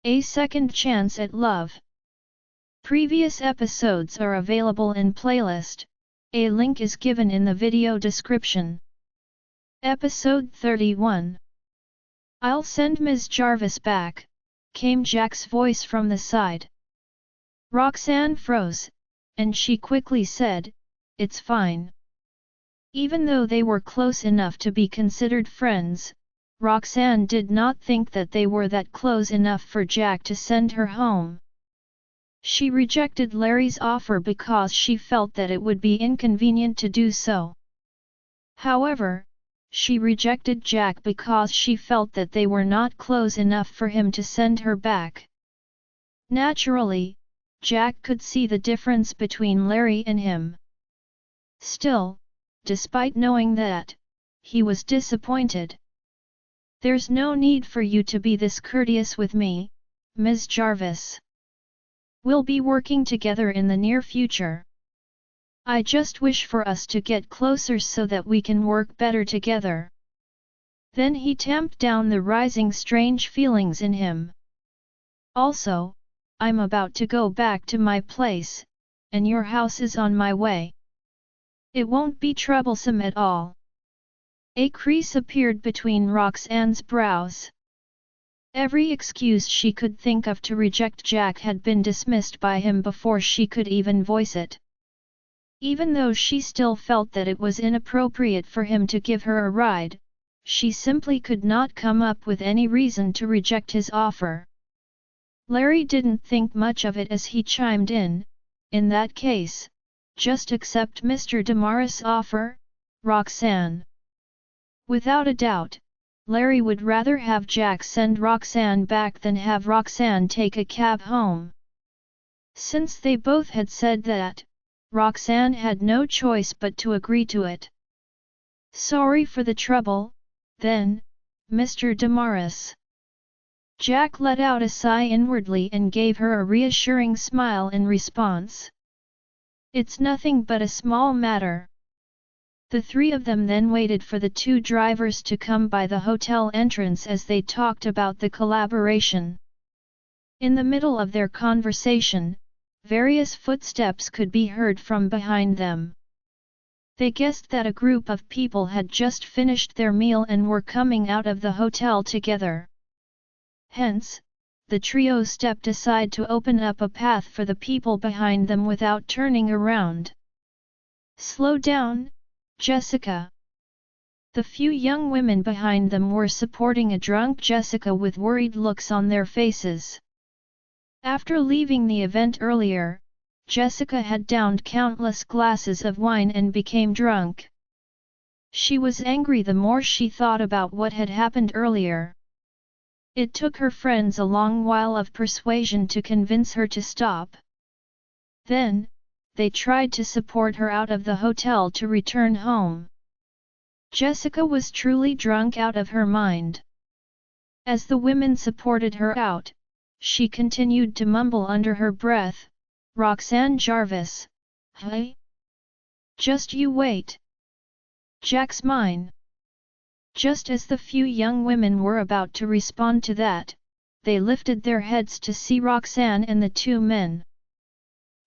A Second Chance at Love. Previous episodes are available in playlist. A link is given in the video description. Episode 31. "I'll send Ms. Jarvis back," came Jack's voice from the side. Roxanne froze, and she quickly said, "It's fine." Even though they were close enough to be considered friends, Roxanne did not think that they were that close enough for Jack to send her home. She rejected Larry's offer because she felt that it would be inconvenient to do so. However, she rejected Jack because she felt that they were not close enough for him to send her back. Naturally, Jack could see the difference between Larry and him. Still, despite knowing that, he was disappointed. "There's no need for you to be this courteous with me, Ms. Jarvis. We'll be working together in the near future. I just wish for us to get closer so that we can work better together." Then he tamped down the rising strange feelings in him. "Also, I'm about to go back to my place, and your house is on my way. It won't be troublesome at all." A crease appeared between Roxanne's brows. Every excuse she could think of to reject Jack had been dismissed by him before she could even voice it. Even though she still felt that it was inappropriate for him to give her a ride, she simply could not come up with any reason to reject his offer. Larry didn't think much of it as he chimed in, "In that case, just accept Mr. Damaris' offer, Roxanne." Without a doubt, Larry would rather have Jack send Roxanne back than have Roxanne take a cab home. Since they both had said that, Roxanne had no choice but to agree to it. "Sorry for the trouble, then, Mr. Damaris." Jack let out a sigh inwardly and gave her a reassuring smile in response. "It's nothing but a small matter." The three of them then waited for the two drivers to come by the hotel entrance as they talked about the collaboration. In the middle of their conversation, various footsteps could be heard from behind them. They guessed that a group of people had just finished their meal and were coming out of the hotel together. Hence, the trio stepped aside to open up a path for the people behind them without turning around. "Slow down, Jessica." The few young women behind them were supporting a drunk Jessica with worried looks on their faces. After leaving the event earlier, Jessica had downed countless glasses of wine and became drunk. She was angry the more she thought about what had happened earlier. It took her friends a long while of persuasion to convince her to stop. Then, they tried to support her out of the hotel to return home. Jessica was truly drunk out of her mind. As the women supported her out, she continued to mumble under her breath, "Roxanne Jarvis, hey? Just you wait. Jack's mine." Just as the few young women were about to respond to that, they lifted their heads to see Roxanne and the two men.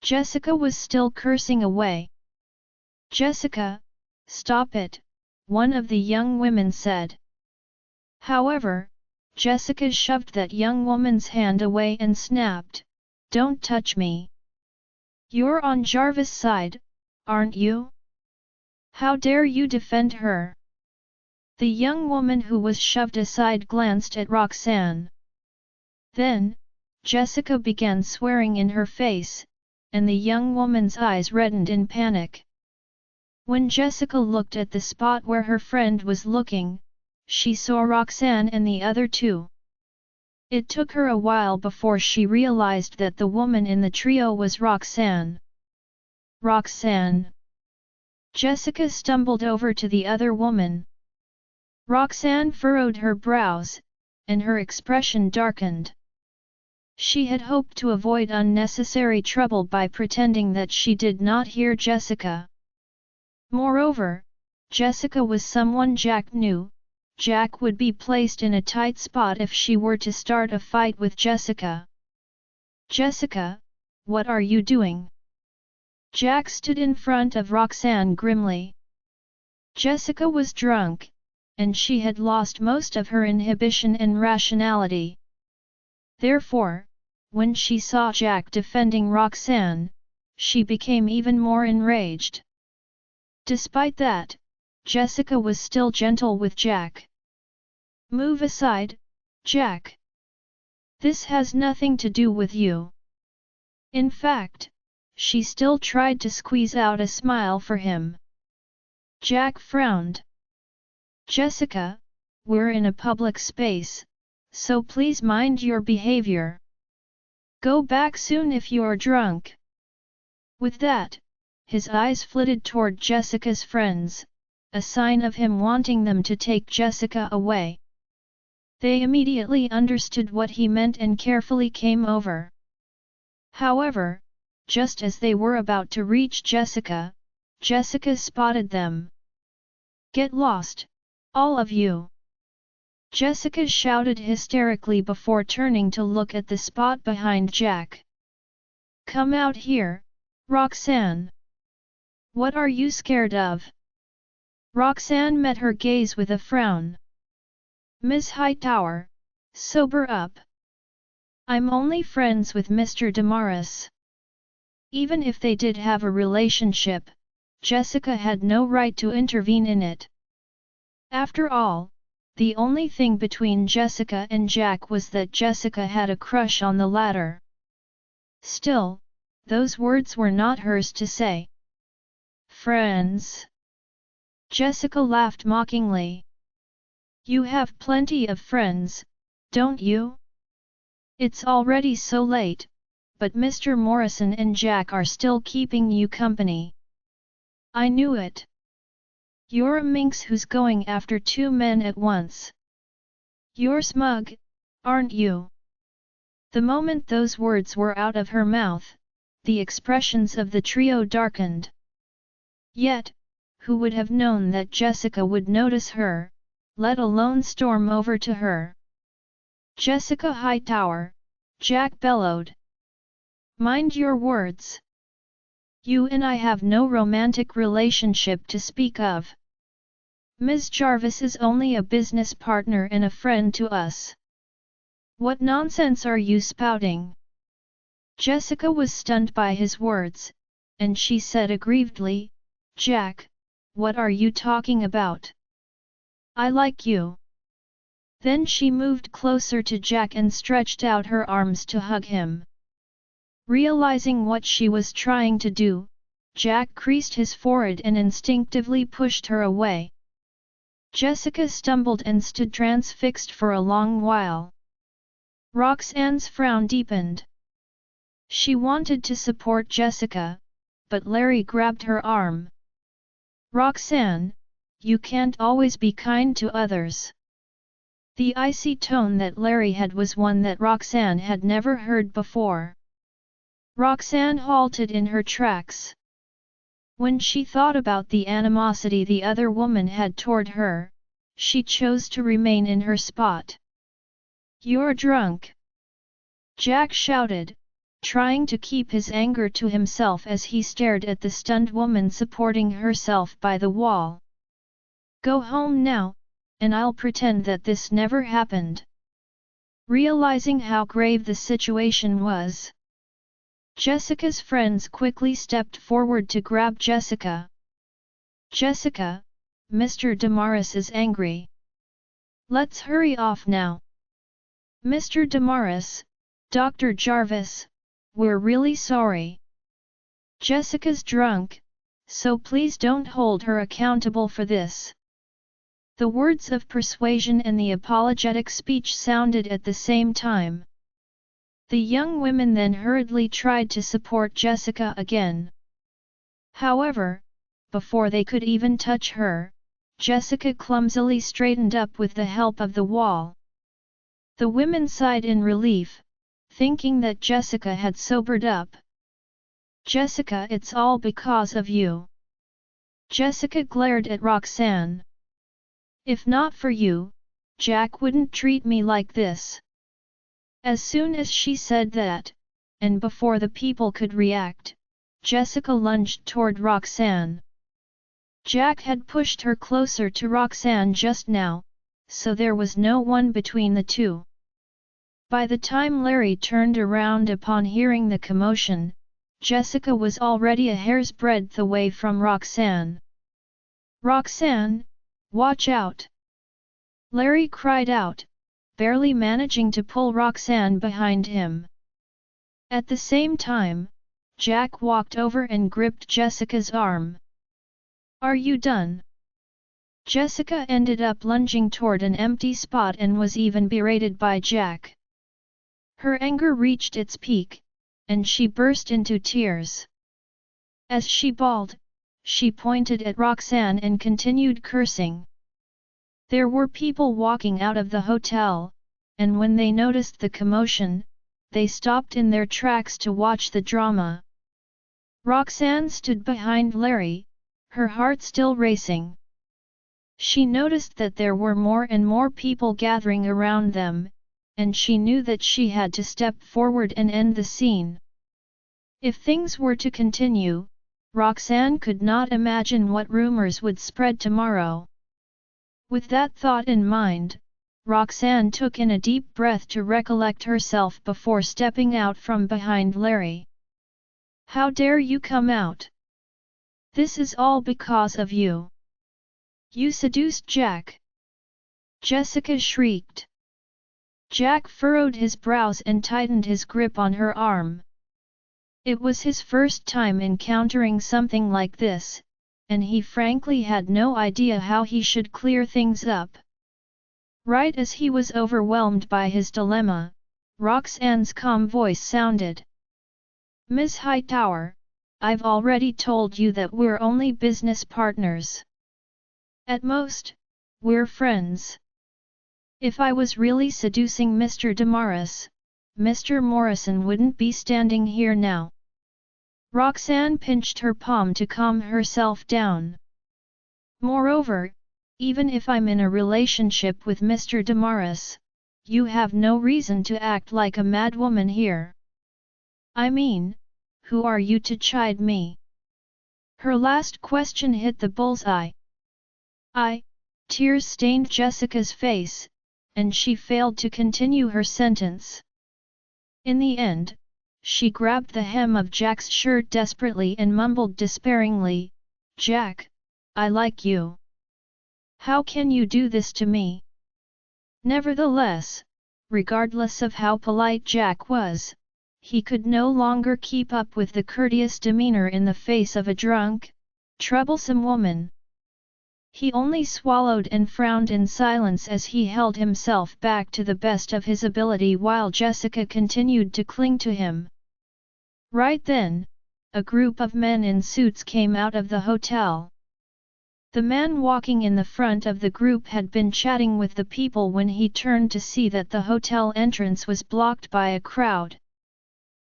Jessica was still cursing away. "Jessica, stop it," one of the young women said. However, Jessica shoved that young woman's hand away and snapped, "Don't touch me. You're on Jarvis' side, aren't you? How dare you defend her?" The young woman who was shoved aside glanced at Roxanne. Then, Jessica began swearing in her face, and the young woman's eyes reddened in panic. When Jessica looked at the spot where her friend was looking, she saw Roxanne and the other two. It took her a while before she realized that the woman in the trio was Roxanne. "Roxanne." Jessica stumbled over to the other woman. Roxanne furrowed her brows, and her expression darkened. She had hoped to avoid unnecessary trouble by pretending that she did not hear Jessica. Moreover, Jessica was someone Jack knew, Jack would be placed in a tight spot if she were to start a fight with Jessica. Jessica, what are you doing? Jack stood in front of Roxanne grimly. Jessica was drunk, and she had lost most of her inhibition and rationality. Therefore, when she saw Jack defending Roxanne, she became even more enraged. Despite that, Jessica was still gentle with Jack. Move aside, Jack. This has nothing to do with you. In fact, she still tried to squeeze out a smile for him. Jack frowned. Jessica, we're in a public space, so please mind your behavior. Go back soon if you're drunk. With that, his eyes flitted toward Jessica's friends, a sign of him wanting them to take Jessica away. They immediately understood what he meant and carefully came over. However, just as they were about to reach Jessica, Jessica spotted them. Get lost, all of you! Jessica shouted hysterically before turning to look at the spot behind Jack. Come out here, Roxanne! What are you scared of? Roxanne met her gaze with a frown. Ms. Hightower, sober up. I'm only friends with Mr. Damaris. Even if they did have a relationship, Jessica had no right to intervene in it. After all, the only thing between Jessica and Jack was that Jessica had a crush on the latter. Still, those words were not hers to say. Friends? Jessica laughed mockingly. You have plenty of friends, don't you? It's already so late, but Mr. Morrison and Jack are still keeping you company. I knew it. You're a minx who's going after two men at once. You're smug, aren't you? The moment those words were out of her mouth, the expressions of the trio darkened. Yet, who would have known that Jessica would notice her, let alone storm over to her? Jessica Hightower, Jack bellowed. Mind your words. You and I have no romantic relationship to speak of. Ms. Jarvis is only a business partner and a friend to us. What nonsense are you spouting? Jessica was stunned by his words, and she said aggrievedly, Jack, what are you talking about? I like you. Then she moved closer to Jack and stretched out her arms to hug him. Realizing what she was trying to do, Jack creased his forehead and instinctively pushed her away. Jessica stumbled and stood transfixed for a long while. Roxanne's frown deepened. She wanted to support Jessica, but Larry grabbed her arm. Roxanne, you can't always be kind to others. The icy tone that Larry had was one that Roxanne had never heard before. Roxanne halted in her tracks. When she thought about the animosity the other woman had toward her, she chose to remain in her spot. You're drunk! Jack shouted, trying to keep his anger to himself as he stared at the stunned woman supporting herself by the wall. Go home now, and I'll pretend that this never happened. Realizing how grave the situation was, Jessica's friends quickly stepped forward to grab Jessica. Jessica, Mr. Damaris is angry. Let's hurry off now. Mr. Damaris, Dr. Jarvis, we're really sorry. Jessica's drunk, so please don't hold her accountable for this. The words of persuasion and the apologetic speech sounded at the same time. The young women then hurriedly tried to support Jessica again. However, before they could even touch her, Jessica clumsily straightened up with the help of the wall. The women sighed in relief, thinking that Jessica had sobered up. Jessica, it's all because of you. Jessica glared at Roxanne. If not for you, Jack wouldn't treat me like this. As soon as she said that, and before the people could react, Jessica lunged toward Roxanne. Jack had pushed her closer to Roxanne just now, so there was no one between the two. By the time Larry turned around upon hearing the commotion, Jessica was already a hair's breadth away from Roxanne. "Roxanne, watch out!" Larry cried out, barely managing to pull Roxanne behind him. At the same time, Jack walked over and gripped Jessica's arm. "Are you done?" Jessica ended up lunging toward an empty spot and was even berated by Jack. Her anger reached its peak, and she burst into tears. As she bawled, she pointed at Roxanne and continued cursing. There were people walking out of the hotel, and when they noticed the commotion, they stopped in their tracks to watch the drama. Roxanne stood behind Larry, her heart still racing. She noticed that there were more and more people gathering around them, and she knew that she had to step forward and end the scene. If things were to continue, Roxanne could not imagine what rumors would spread tomorrow. With that thought in mind, Roxanne took in a deep breath to recollect herself before stepping out from behind Larry. "How dare you come out? This is all because of you. You seduced Jack!" Jessica shrieked. Jack furrowed his brows and tightened his grip on her arm. It was his first time encountering something like this, and he frankly had no idea how he should clear things up. Right as he was overwhelmed by his dilemma, Roxanne's calm voice sounded. "Miss Hightower, I've already told you that we're only business partners. At most, we're friends. If I was really seducing Mr. Damaris, Mr. Morrison wouldn't be standing here now." Roxanne pinched her palm to calm herself down. "Moreover, even if I'm in a relationship with Mr. Damaris, you have no reason to act like a madwoman here. I mean, who are you to chide me?" Her last question hit the bullseye. Tears stained Jessica's face, and she failed to continue her sentence. In the end, she grabbed the hem of Jack's shirt desperately and mumbled despairingly, "Jack, I like you. How can you do this to me?" Nevertheless, regardless of how polite Jack was, he could no longer keep up with the courteous demeanor in the face of a drunk, troublesome woman. He only swallowed and frowned in silence as he held himself back to the best of his ability while Jessica continued to cling to him. Right then, a group of men in suits came out of the hotel. The man walking in the front of the group had been chatting with the people when he turned to see that the hotel entrance was blocked by a crowd.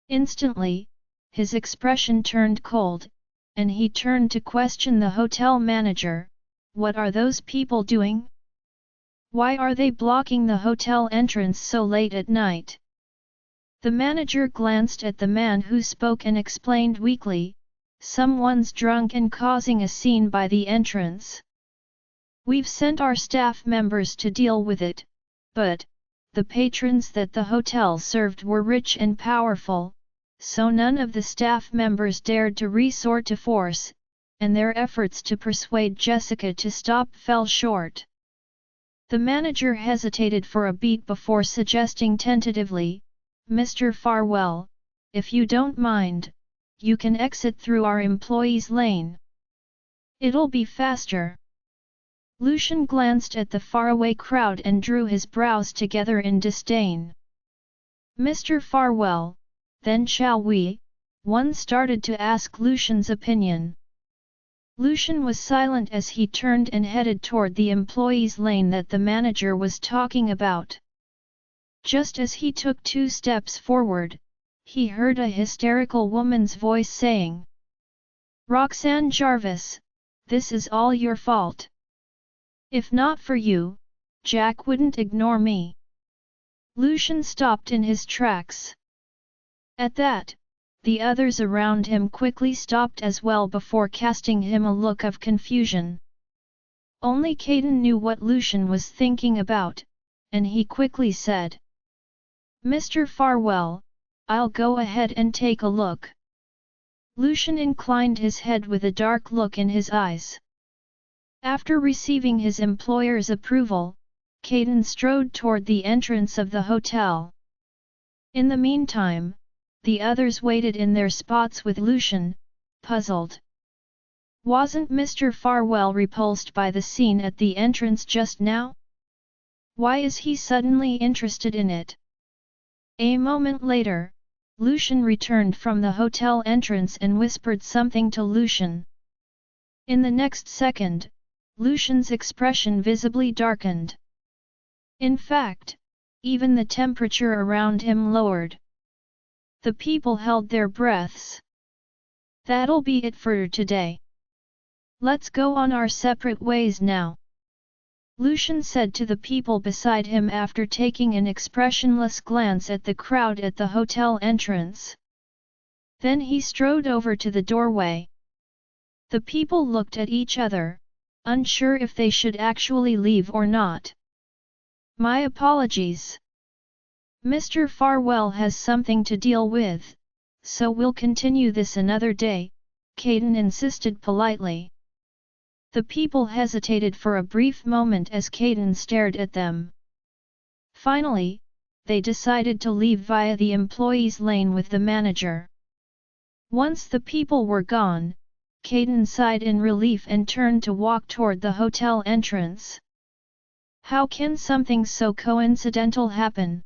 Instantly, his expression turned cold, and he turned to question the hotel manager. "What are those people doing? Why are they blocking the hotel entrance so late at night?" The manager glanced at the man who spoke and explained weakly, "Someone's drunk and causing a scene by the entrance. We've sent our staff members to deal with it, but the patrons that the hotel served were rich and powerful, so none of the staff members dared to resort to force, and their efforts to persuade Jessica to stop fell short." The manager hesitated for a beat before suggesting tentatively, "Mr. Farwell, if you don't mind, you can exit through our employees' lane. It'll be faster." Lucian glanced at the faraway crowd and drew his brows together in disdain. "Mr. Farwell, then shall we?" one started to ask Lucian's opinion. Lucian was silent as he turned and headed toward the employees' lane that the manager was talking about. Just as he took 2 steps forward, he heard a hysterical woman's voice saying, "Roxanne Jarvis, this is all your fault. If not for you, Jack wouldn't ignore me. Lucian stopped in his tracks. At that, the others around him quickly stopped as well before casting him a look of confusion. Only Caden knew what Lucian was thinking about, and he quickly said, "Mr. Farwell, I'll go ahead and take a look." Lucian inclined his head with a dark look in his eyes. After receiving his employer's approval, Caden strode toward the entrance of the hotel. In the meantime, the others waited in their spots with Lucian, puzzled. Wasn't Mr. Farwell repulsed by the scene at the entrance just now? Why is he suddenly interested in it? A moment later, Lucian returned from the hotel entrance and whispered something to Lucian. In the next second, Lucian's expression visibly darkened. In fact, even the temperature around him lowered. The people held their breaths. "That'll be it for today. Let's go on our separate ways now," Lucian said to the people beside him after taking an expressionless glance at the crowd at the hotel entrance. Then he strode over to the doorway. The people looked at each other, unsure if they should actually leave or not. "My apologies. Mr. Farwell has something to deal with, so we'll continue this another day," Caden insisted politely. The people hesitated for a brief moment as Caden stared at them. Finally, they decided to leave via the employees' lane with the manager. Once the people were gone, Caden sighed in relief and turned to walk toward the hotel entrance. How can something so coincidental happen?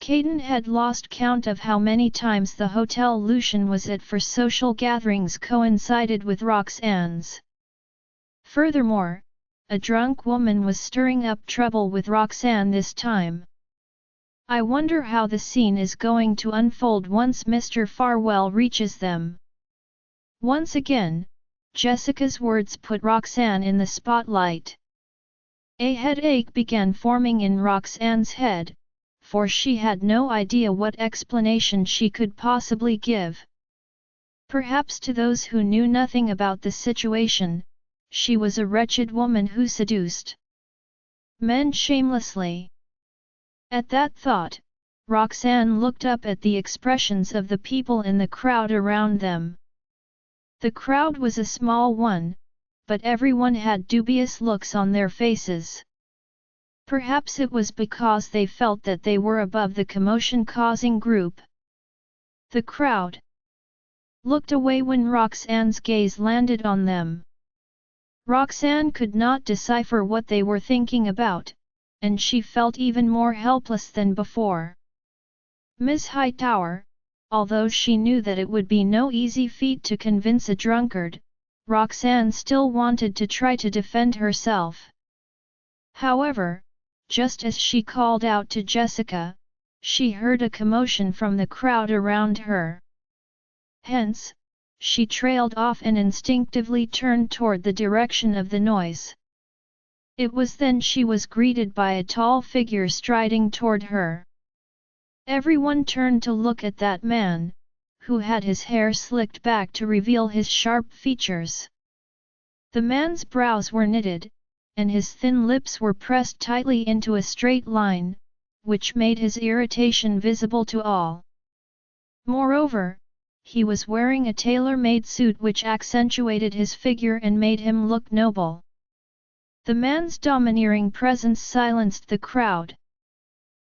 Caden had lost count of how many times the hotel Lucian was at for social gatherings coincided with Roxanne's. Furthermore, a drunk woman was stirring up trouble with Roxanne this time. I wonder how the scene is going to unfold once Mr. Farwell reaches them. Once again, Jessica's words put Roxanne in the spotlight. A headache began forming in Roxanne's head, for she had no idea what explanation she could possibly give. Perhaps to those who knew nothing about the situation, she was a wretched woman who seduced men shamelessly. At that thought, Roxanne looked up at the expressions of the people in the crowd around them. The crowd was a small one, but everyone had dubious looks on their faces. Perhaps it was because they felt that they were above the commotion-causing group. The crowd looked away when Roxanne's gaze landed on them. Roxanne could not decipher what they were thinking about, and she felt even more helpless than before. Miss Hightower, although she knew that it would be no easy feat to convince a drunkard, Roxanne still wanted to try to defend herself. However, just as she called out to Jessica, she heard a commotion from the crowd around her. Hence, she trailed off and instinctively turned toward the direction of the noise. It was then she was greeted by a tall figure striding toward her. Everyone turned to look at that man, who had his hair slicked back to reveal his sharp features. The man's brows were knitted, and his thin lips were pressed tightly into a straight line, which made his irritation visible to all. Moreover, he was wearing a tailor-made suit which accentuated his figure and made him look noble. The man's domineering presence silenced the crowd.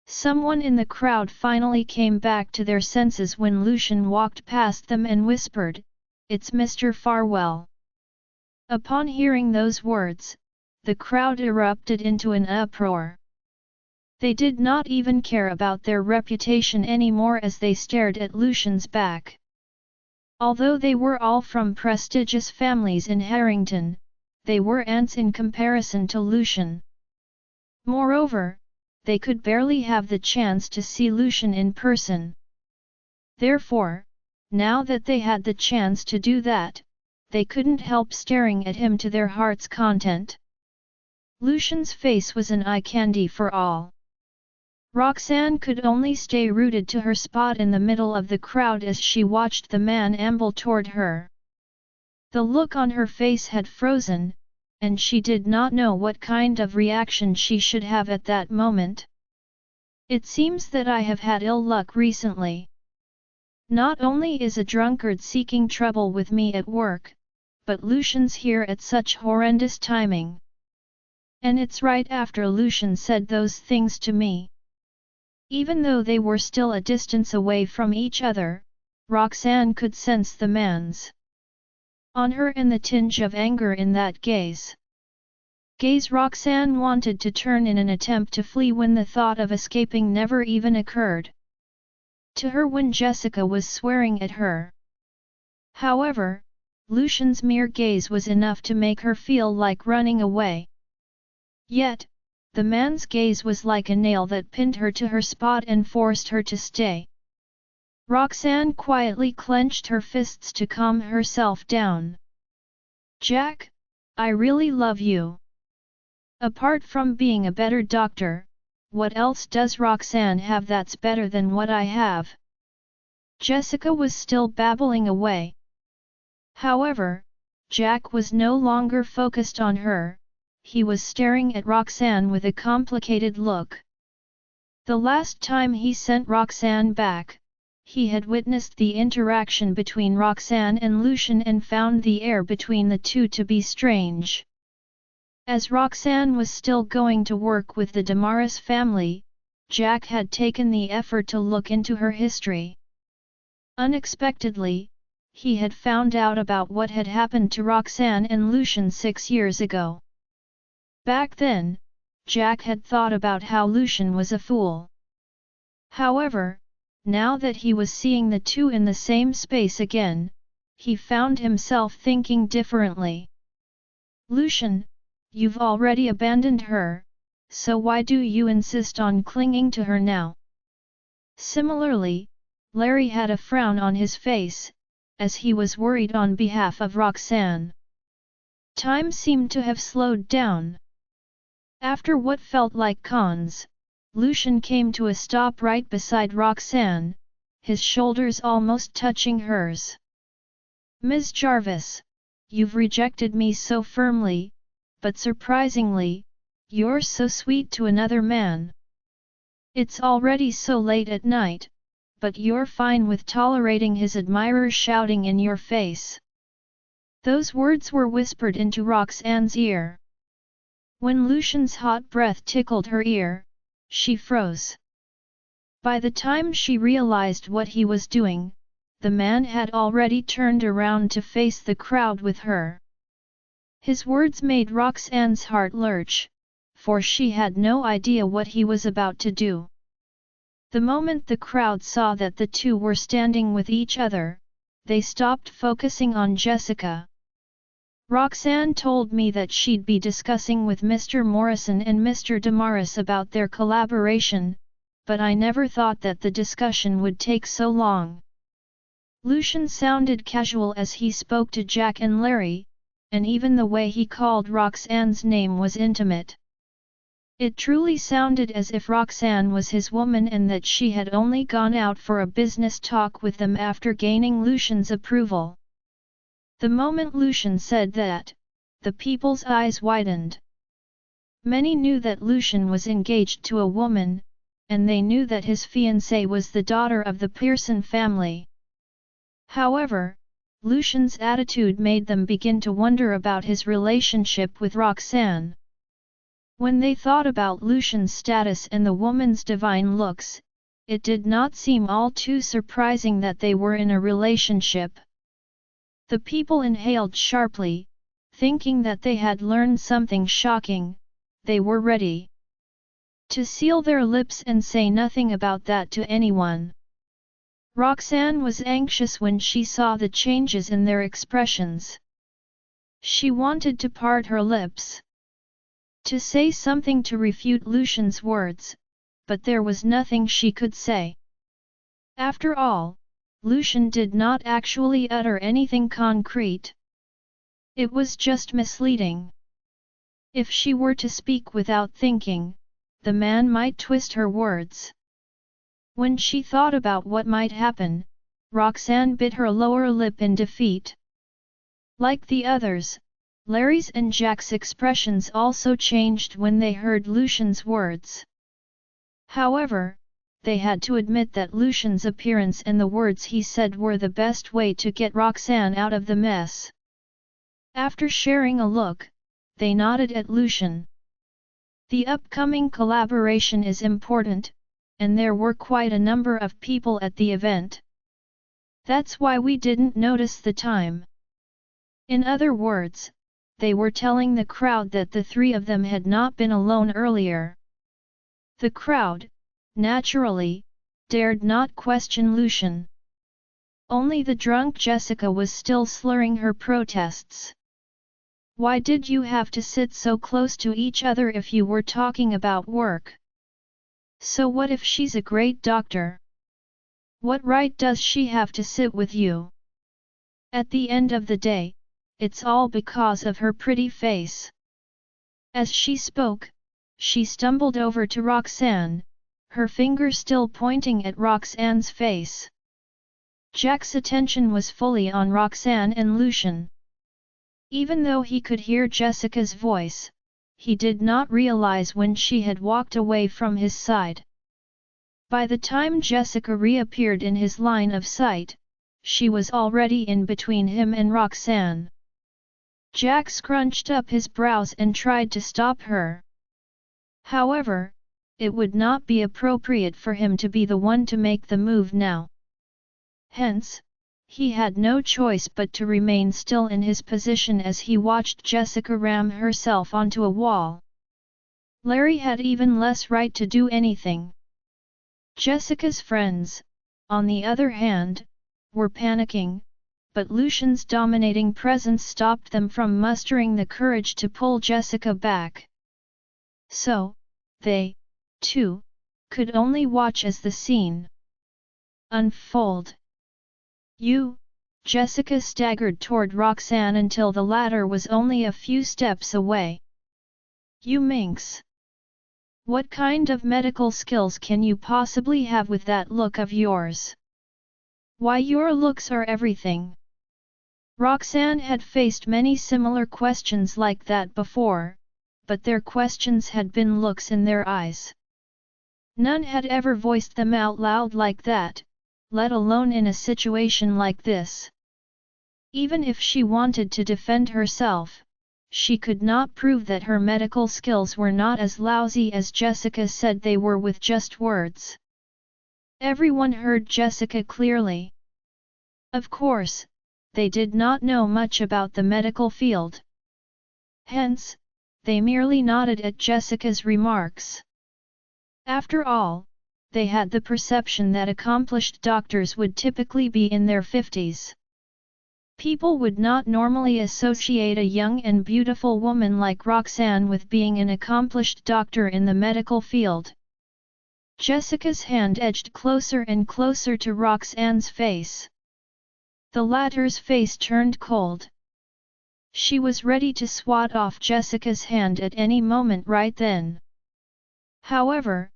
Someone in the crowd finally came back to their senses when Lucian walked past them and whispered, "It's Mr. Farwell." Upon hearing those words, the crowd erupted into an uproar. They did not even care about their reputation anymore as they stared at Lucian's back. Although they were all from prestigious families in Harrington, they were ants in comparison to Lucian. Moreover, they could barely have the chance to see Lucian in person. Therefore, now that they had the chance to do that, they couldn't help staring at him to their heart's content. Lucian's face was an eye candy for all. Roxanne could only stay rooted to her spot in the middle of the crowd as she watched the man amble toward her. The look on her face had frozen, and she did not know what kind of reaction she should have at that moment. It seems that I have had ill luck recently. Not only is a drunkard seeking trouble with me at work, but Lucian's here at such horrendous timing. And it's right after Lucian said those things to me. Even though they were still a distance away from each other, Roxanne could sense the man's on her and the tinge of anger in that gaze. Roxanne wanted to turn in an attempt to flee when the thought of escaping never even occurred to her when Jessica was swearing at her. However, Lucian's mere gaze was enough to make her feel like running away. Yet, the man's gaze was like a nail that pinned her to her spot and forced her to stay. Roxanne quietly clenched her fists to calm herself down. "Jack, I really love you. Apart from being a better doctor, what else does Roxanne have that's better than what I have?" Jessica was still babbling away. However, Jack was no longer focused on her, he was staring at Roxanne with a complicated look. The last time he sent Roxanne back, he had witnessed the interaction between Roxanne and Lucian and found the air between the two to be strange. As Roxanne was still going to work with the Damaris family, Jack had taken the effort to look into her history. Unexpectedly, he had found out about what had happened to Roxanne and Lucian 6 years ago. Back then, Jack had thought about how Lucian was a fool. However, now that he was seeing the two in the same space again, he found himself thinking differently. "Lucian, you've already abandoned her, so why do you insist on clinging to her now?" Similarly, Larry had a frown on his face, as he was worried on behalf of Roxanne. Time seemed to have slowed down. After what felt like cons, Lucian came to a stop right beside Roxanne, his shoulders almost touching hers. "Ms. Jarvis, you've rejected me so firmly, but surprisingly, you're so sweet to another man. It's already so late at night, but you're fine with tolerating his admirers shouting in your face." Those words were whispered into Roxanne's ear. When Lucian's hot breath tickled her ear, she froze. By the time she realized what he was doing, the man had already turned around to face the crowd with her. His words made Roxanne's heart lurch, for she had no idea what he was about to do. The moment the crowd saw that the two were standing with each other, they stopped focusing on Jessica. "Roxanne told me that she'd be discussing with Mr. Morrison and Mr. Damaris about their collaboration, but I never thought that the discussion would take so long." Lucian sounded casual as he spoke to Jack and Larry, and even the way he called Roxanne's name was intimate. It truly sounded as if Roxanne was his woman and that she had only gone out for a business talk with them after gaining Lucian's approval. The moment Lucian said that, the people's eyes widened. Many knew that Lucian was engaged to a woman, and they knew that his fiancée was the daughter of the Pearson family. However, Lucian's attitude made them begin to wonder about his relationship with Roxanne. When they thought about Lucian's status and the woman's divine looks, it did not seem all too surprising that they were in a relationship. The people inhaled sharply, thinking that they had learned something shocking. They were ready to seal their lips and say nothing about that to anyone. Roxanne was anxious when she saw the changes in their expressions. She wanted to part her lips, to say something to refute Lucian's words, but there was nothing she could say. After all, Lucian did not actually utter anything concrete. It was just misleading. If she were to speak without thinking, the man might twist her words. When she thought about what might happen, Roxanne bit her lower lip in defeat. Like the others, Larry's and Jack's expressions also changed when they heard Lucian's words. However, they had to admit that Lucian's appearance and the words he said were the best way to get Roxanne out of the mess. After sharing a look, they nodded at Lucian. The upcoming collaboration is important, and there were quite a number of people at the event. That's why we didn't notice the time. In other words, they were telling the crowd that the three of them had not been alone earlier. The crowd, naturally, dared not question Lucian. Only the drunk Jessica was still slurring her protests. Why did you have to sit so close to each other if you were talking about work? So what if she's a great doctor? What right does she have to sit with you? At the end of the day, it's all because of her pretty face. As she spoke, she stumbled over to Roxanne, her finger still pointing at Roxanne's face. Jack's attention was fully on Roxanne and Lucian. Even though he could hear Jessica's voice, he did not realize when she had walked away from his side. By the time Jessica reappeared in his line of sight, she was already in between him and Roxanne. Jack scrunched up his brows and tried to stop her. However, it would not be appropriate for him to be the one to make the move now. Hence, he had no choice but to remain still in his position as he watched Jessica ram herself onto a wall. Larry had even less right to do anything. Jessica's friends, on the other hand, were panicking, but Lucian's dominating presence stopped them from mustering the courage to pull Jessica back. So, they, too, could only watch as the scene unfold. Jessica staggered toward Roxanne until the latter was only a few steps away. You minx! What kind of medical skills can you possibly have with that look of yours? Why, your looks are everything. Roxanne had faced many similar questions like that before, but their questions had been looks in their eyes. None had ever voiced them out loud like that, let alone in a situation like this. Even if she wanted to defend herself, she could not prove that her medical skills were not as lousy as Jessica said they were with just words. Everyone heard Jessica clearly. Of course, they did not know much about the medical field. Hence, they merely nodded at Jessica's remarks. After all, they had the perception that accomplished doctors would typically be in their 50s. People would not normally associate a young and beautiful woman like Roxanne with being an accomplished doctor in the medical field. Jessica's hand edged closer and closer to Roxanne's face. The latter's face turned cold. She was ready to swat off Jessica's hand at any moment right then. However,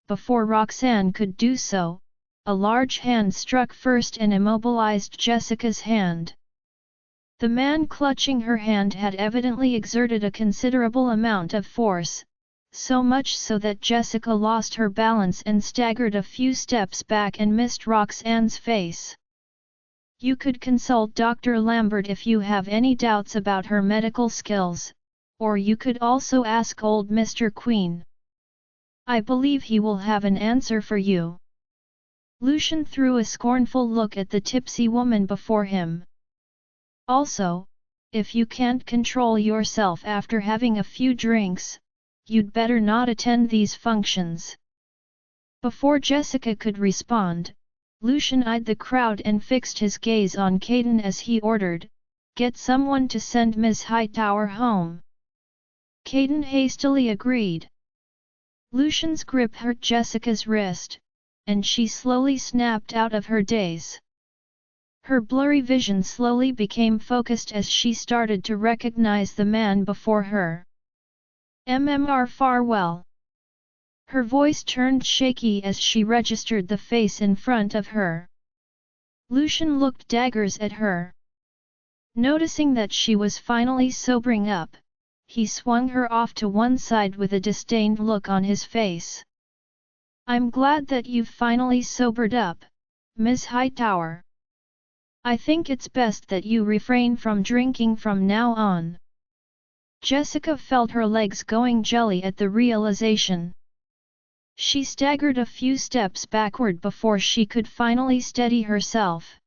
before Roxanne could do so, a large hand struck first and immobilized Jessica's hand. The man clutching her hand had evidently exerted a considerable amount of force, so much so that Jessica lost her balance and staggered a few steps back and missed Roxanne's face. You could consult Dr. Lambert if you have any doubts about her medical skills, or you could also ask old Mr. Queen. I believe he will have an answer for you. Lucian threw a scornful look at the tipsy woman before him. Also, if you can't control yourself after having a few drinks, you'd better not attend these functions. Before Jessica could respond, Lucian eyed the crowd and fixed his gaze on Caden as he ordered, "Get someone to send Ms. Hightower home." Caden hastily agreed. Lucian's grip hurt Jessica's wrist, and she slowly snapped out of her daze. Her blurry vision slowly became focused as she started to recognize the man before her. MMR Farwell. Her voice turned shaky as she registered the face in front of her. Lucian looked daggers at her. Noticing that she was finally sobering up, he swung her off to one side with a disdained look on his face. I'm glad that you've finally sobered up, Ms. Hightower. I think it's best that you refrain from drinking from now on. Jessica felt her legs going jelly at the realization. She staggered a few steps backward before she could finally steady herself.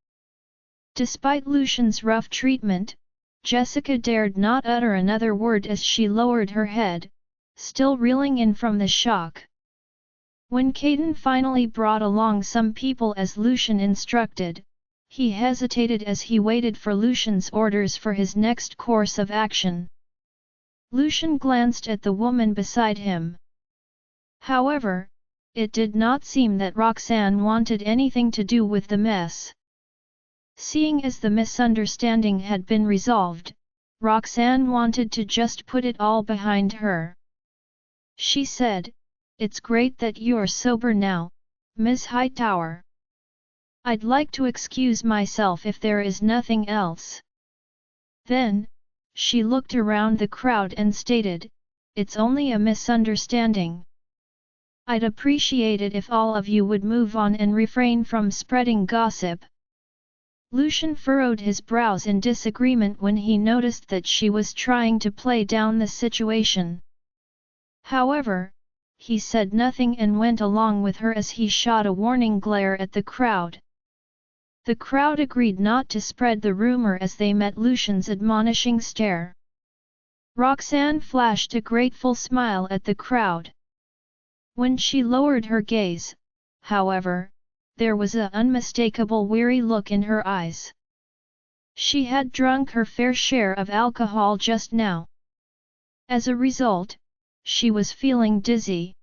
Despite Lucian's rough treatment, Jessica dared not utter another word as she lowered her head, still reeling in from the shock. When Caden finally brought along some people as Lucian instructed, he hesitated as he waited for Lucian's orders for his next course of action. Lucian glanced at the woman beside him. However, it did not seem that Roxanne wanted anything to do with the mess. Seeing as the misunderstanding had been resolved, Roxanne wanted to just put it all behind her. She said, "It's great that you're sober now, Ms. Hightower. I'd like to excuse myself if there is nothing else." Then, she looked around the crowd and stated, "It's only a misunderstanding. I'd appreciate it if all of you would move on and refrain from spreading gossip." Lucian furrowed his brows in disagreement when he noticed that she was trying to play down the situation. However, he said nothing and went along with her as he shot a warning glare at the crowd. The crowd agreed not to spread the rumor as they met Lucian's admonishing stare. Roxanne flashed a grateful smile at the crowd. When she lowered her gaze, however, there was an unmistakable weary look in her eyes. She had drunk her fair share of alcohol just now. As a result, she was feeling dizzy.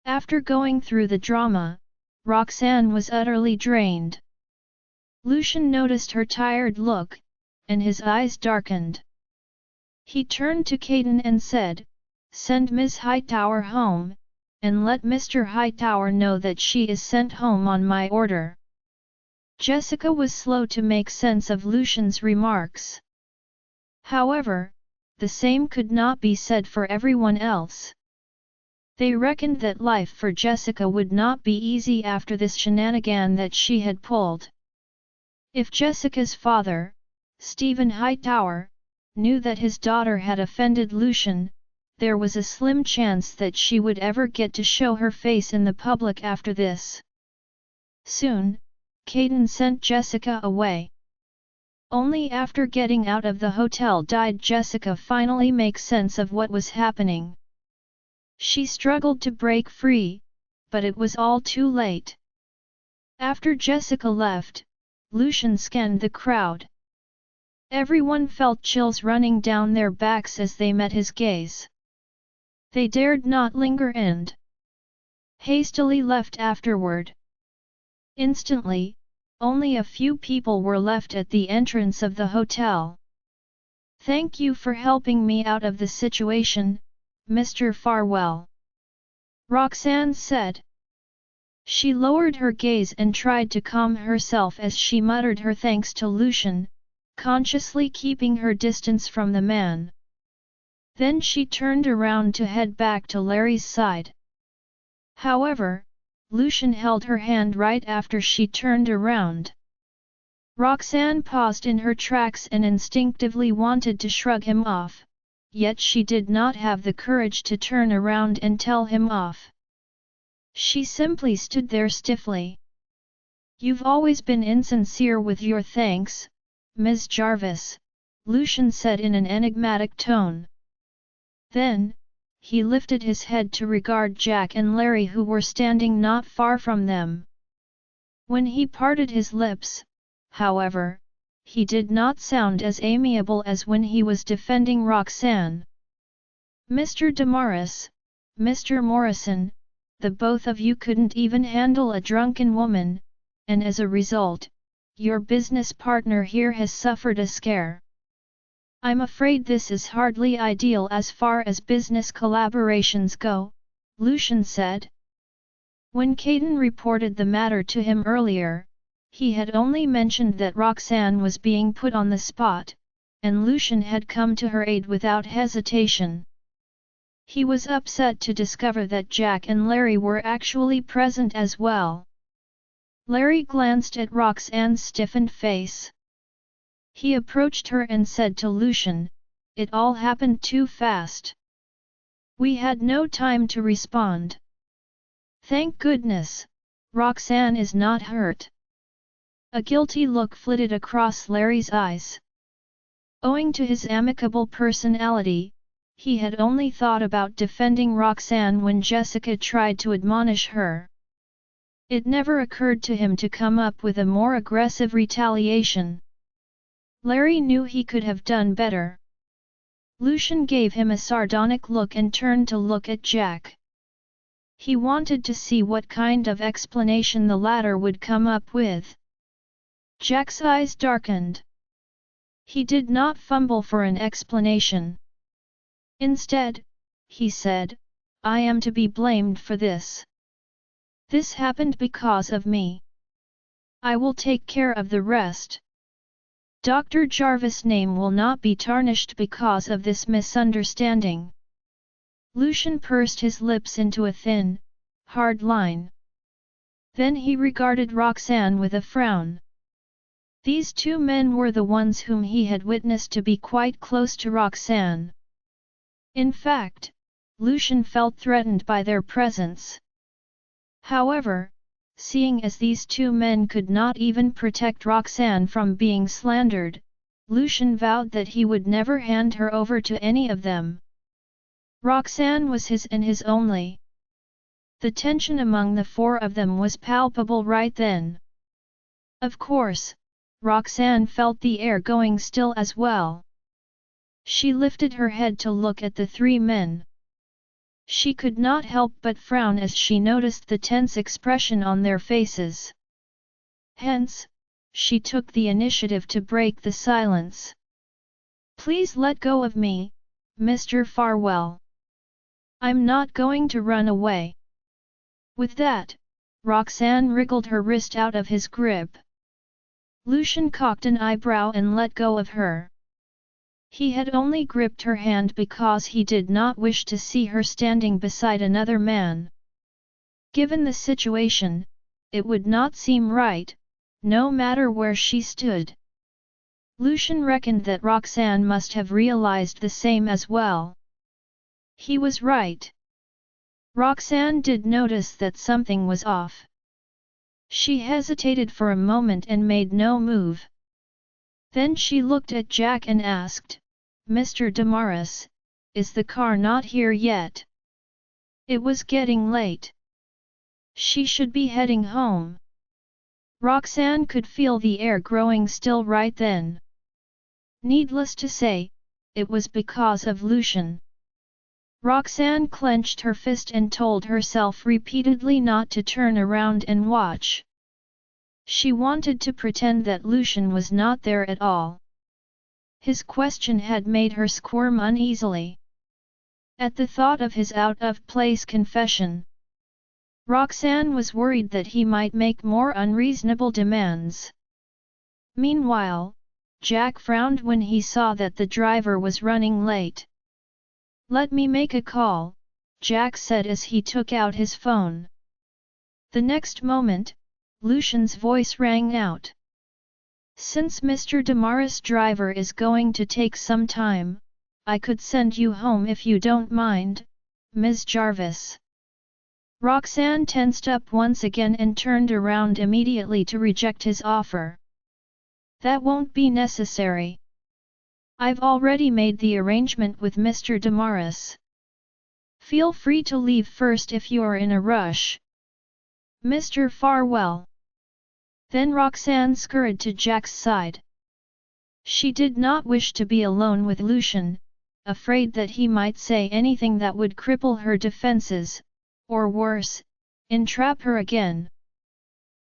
After going through the drama, Roxanne was utterly drained. Lucian noticed her tired look, and his eyes darkened. He turned to Caden and said, "Send Ms. Hightower home, and let Mr. Hightower know that she is sent home on my order." Jessica was slow to make sense of Lucian's remarks. However, the same could not be said for everyone else. They reckoned that life for Jessica would not be easy after this shenanigan that she had pulled. If Jessica's father, Stephen Hightower, knew that his daughter had offended Lucian, there was a slim chance that she would ever get to show her face in the public after this. Soon, Caden sent Jessica away. Only after getting out of the hotel did Jessica finally make sense of what was happening. She struggled to break free, but it was all too late. After Jessica left, Lucian scanned the crowd. Everyone felt chills running down their backs as they met his gaze. They dared not linger and hastily left afterward. Instantly, only a few people were left at the entrance of the hotel. "Thank you for helping me out of the situation, Mr. Farwell," Roxanne said. She lowered her gaze and tried to calm herself as she muttered her thanks to Lucian, consciously keeping her distance from the man. Then she turned around to head back to Larry's side. However, Lucian held her hand right after she turned around. Roxanne paused in her tracks and instinctively wanted to shrug him off, yet she did not have the courage to turn around and tell him off. She simply stood there stiffly. "You've always been insincere with your thanks, Ms. Jarvis," Lucian said in an enigmatic tone. Then, he lifted his head to regard Jack and Larry who were standing not far from them. When he parted his lips, however, he did not sound as amiable as when he was defending Roxanne. "Mr. Damaris, Mr. Morrison, the both of you couldn't even handle a drunken woman, and as a result, your business partner here has suffered a scare. I'm afraid this is hardly ideal as far as business collaborations go, Lucian said. When Caden reported the matter to him earlier, he had only mentioned that Roxanne was being put on the spot, and Lucian had come to her aid without hesitation. He was upset to discover that Jack and Larry were actually present as well. Larry glanced at Roxanne's stiffened face. He approached her and said to Lucian, "It all happened too fast. We had no time to respond." "Thank goodness, Roxanne is not hurt." A guilty look flitted across Larry's eyes. Owing to his amicable personality, he had only thought about defending Roxanne when Jessica tried to admonish her. It never occurred to him to come up with a more aggressive retaliation. Larry knew he could have done better. Lucian gave him a sardonic look and turned to look at Jack. He wanted to see what kind of explanation the latter would come up with. Jack's eyes darkened. He did not fumble for an explanation. Instead, he said, "I am to be blamed for this. This happened because of me. I will take care of the rest. Dr. Jarvis' name will not be tarnished because of this misunderstanding." Lucian pursed his lips into a thin, hard line. Then he regarded Roxanne with a frown. These two men were the ones whom he had witnessed to be quite close to Roxanne. In fact, Lucian felt threatened by their presence. However, seeing as these two men could not even protect Roxanne from being slandered, Lucian vowed that he would never hand her over to any of them. Roxanne was his and his only. The tension among the four of them was palpable right then. Of course, Roxanne felt the air going still as well. She lifted her head to look at the three men. She could not help but frown as she noticed the tense expression on their faces. Hence, she took the initiative to break the silence. "Please let go of me, Mr. Farwell. I'm not going to run away." With that, Roxanne wriggled her wrist out of his grip. Lucian cocked an eyebrow and let go of her. He had only gripped her hand because he did not wish to see her standing beside another man. Given the situation, it would not seem right, no matter where she stood. Lucian reckoned that Roxanne must have realized the same as well. He was right. Roxanne did notice that something was off. She hesitated for a moment and made no move. Then she looked at Jack and asked, "Mr. Damaris, is the car not here yet?" It was getting late. She should be heading home. Roxanne could feel the air growing still right then. Needless to say, it was because of Lucian. Roxanne clenched her fist and told herself repeatedly not to turn around and watch. She wanted to pretend that Lucian was not there at all. His question had made her squirm uneasily. At the thought of his out-of-place confession, Roxanne was worried that he might make more unreasonable demands. Meanwhile, Jack frowned when he saw that the driver was running late. "Let me make a call," Jack said as he took out his phone. The next moment, Lucian's voice rang out. "Since Mr. Damaris' driver is going to take some time, I could send you home if you don't mind, Ms. Jarvis." Roxanne tensed up once again and turned around immediately to reject his offer. "That won't be necessary. I've already made the arrangement with Mr. Damaris. Feel free to leave first if you're in a rush. Mr. Farwell." Then Roxanne scurried to Jack's side. She did not wish to be alone with Lucian, afraid that he might say anything that would cripple her defenses, or worse, entrap her again.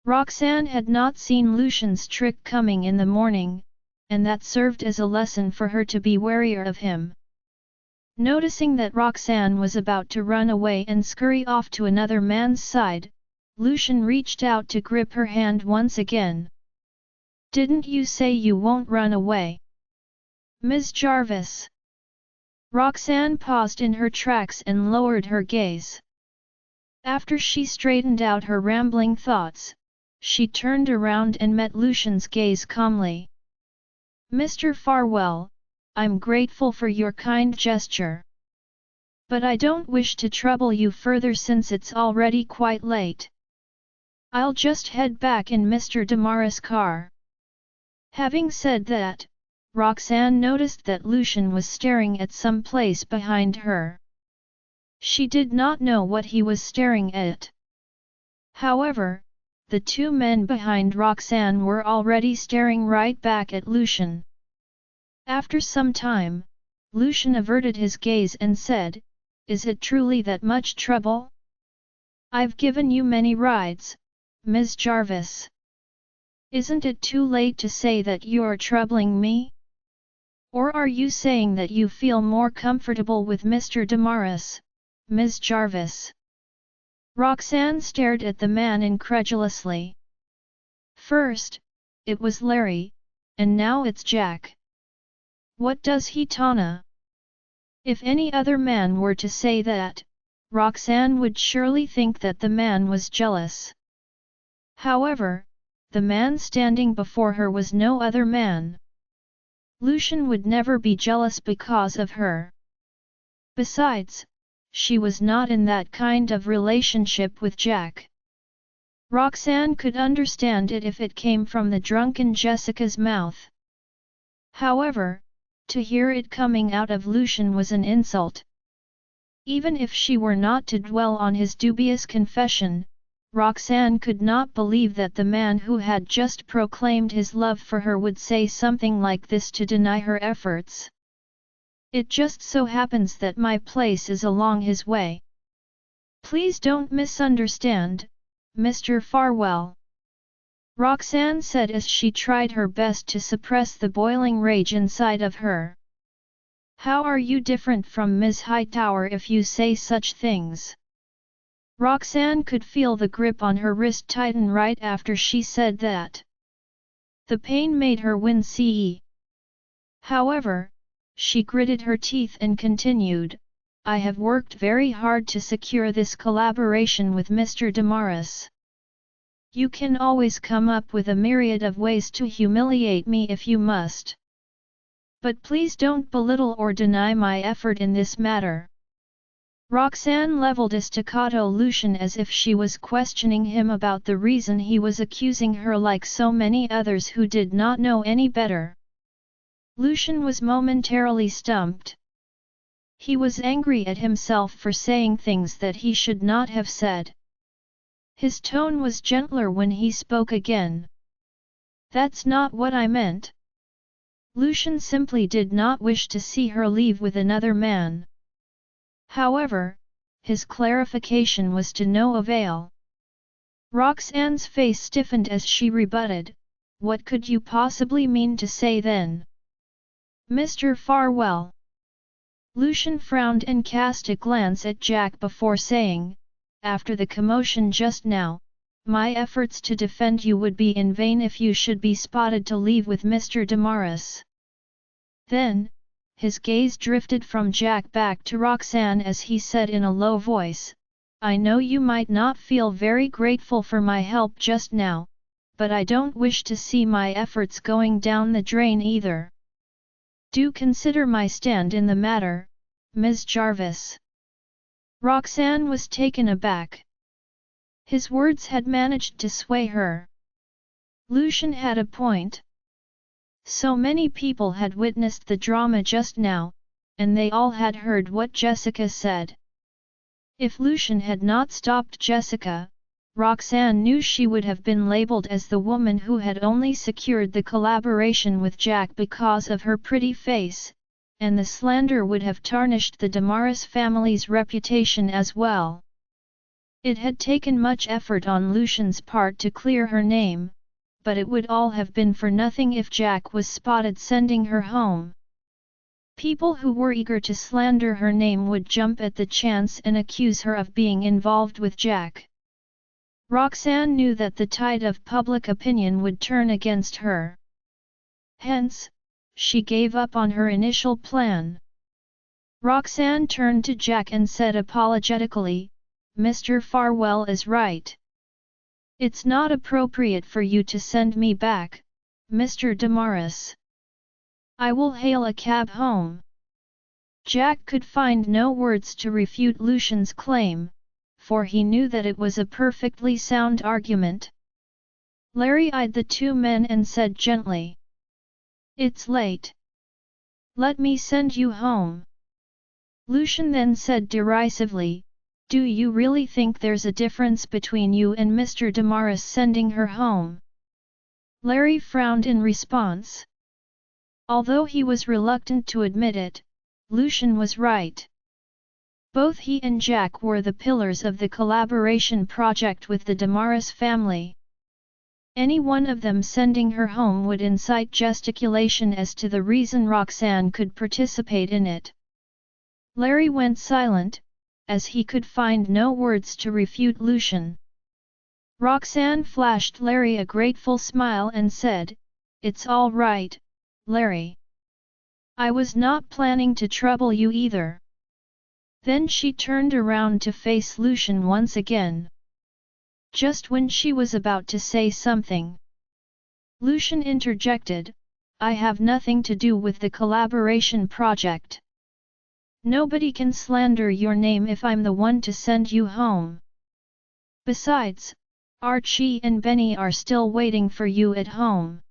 Roxanne had not seen Lucian's trick coming in the morning, and that served as a lesson for her to be warier of him. Noticing that Roxanne was about to run away and scurry off to another man's side, Lucian reached out to grip her hand once again. "Didn't you say you won't run away? Ms. Jarvis?" Roxanne paused in her tracks and lowered her gaze. After she straightened out her rambling thoughts, she turned around and met Lucian's gaze calmly. "Mr. Farwell, I'm grateful for your kind gesture. But I don't wish to trouble you further since it's already quite late. I'll just head back in Mr. Damaris' car." Having said that, Roxanne noticed that Lucian was staring at some place behind her. She did not know what he was staring at. However, the two men behind Roxanne were already staring right back at Lucian. After some time, Lucian averted his gaze and said, "Is it truly that much trouble? I've given you many rides, Ms. Jarvis. Isn't it too late to say that you're troubling me? Or are you saying that you feel more comfortable with Mr. Damaris, Ms. Jarvis?" Roxanne stared at the man incredulously. First, it was Larry, and now it's Jack. What does he Tana? If any other man were to say that, Roxanne would surely think that the man was jealous. However, the man standing before her was no other man. Lucian would never be jealous because of her. Besides, she was not in that kind of relationship with Jack. Roxanne could understand it if it came from the drunken Jessica's mouth. However, to hear it coming out of Lucian was an insult. Even if she were not to dwell on his dubious confession, Roxanne could not believe that the man who had just proclaimed his love for her would say something like this to deny her efforts. "It just so happens that my place is along his way. Please don't misunderstand, Mr. Farwell," Roxanne said as she tried her best to suppress the boiling rage inside of her. "How are you different from Ms. Hightower if you say such things?" Roxanne could feel the grip on her wrist tighten right after she said that. The pain made her wince. However, she gritted her teeth and continued, "I have worked very hard to secure this collaboration with Mr. Damaris. You can always come up with a myriad of ways to humiliate me if you must. But please don't belittle or deny my effort in this matter." Roxanne leveled a staccato Lucian as if she was questioning him about the reason he was accusing her like so many others who did not know any better. Lucian was momentarily stumped. He was angry at himself for saying things that he should not have said. His tone was gentler when he spoke again. "That's not what I meant." Lucian simply did not wish to see her leave with another man. However, his clarification was to no avail. Roxanne's face stiffened as she rebutted, "What could you possibly mean to say then, Mr. Farwell?" Lucian frowned and cast a glance at Jack before saying, "After the commotion just now, my efforts to defend you would be in vain if you should be spotted to leave with Mr. Damaris." Then, his gaze drifted from Jack back to Roxanne as he said in a low voice, "I know you might not feel very grateful for my help just now, but I don't wish to see my efforts going down the drain either. Do consider my stand in the matter, Ms. Jarvis." Roxanne was taken aback. His words had managed to sway her. Lucian had a point. So many people had witnessed the drama just now, and they all had heard what Jessica said. If Lucian had not stopped Jessica, Roxanne knew she would have been labelled as the woman who had only secured the collaboration with Jack because of her pretty face, and the slander would have tarnished the Damaris family's reputation as well. It had taken much effort on Lucian's part to clear her name, but it would all have been for nothing if Jack was spotted sending her home. People who were eager to slander her name would jump at the chance and accuse her of being involved with Jack. Roxanne knew that the tide of public opinion would turn against her. Hence, she gave up on her initial plan. Roxanne turned to Jack and said apologetically, "Mr. Farwell is right. It's not appropriate for you to send me back, Mr. Damaris. I will hail a cab home." Jack could find no words to refute Lucian's claim, for he knew that it was a perfectly sound argument. Larry eyed the two men and said gently, "It's late. Let me send you home." Lucian then said derisively, "Do you really think there's a difference between you and Mr. Damaris sending her home?" Larry frowned in response. Although he was reluctant to admit it, Lucian was right. Both he and Jack were the pillars of the collaboration project with the Damaris family. Any one of them sending her home would incite gesticulation as to the reason Roxanne could participate in it. Larry went silent, as he could find no words to refute Lucian. Roxanne flashed Larry a grateful smile and said, "It's all right, Larry. I was not planning to trouble you either." Then she turned around to face Lucian once again. Just when she was about to say something, Lucian interjected, "I have nothing to do with the collaboration project. Nobody can slander your name if I'm the one to send you home. Besides, Archie and Benny are still waiting for you at home.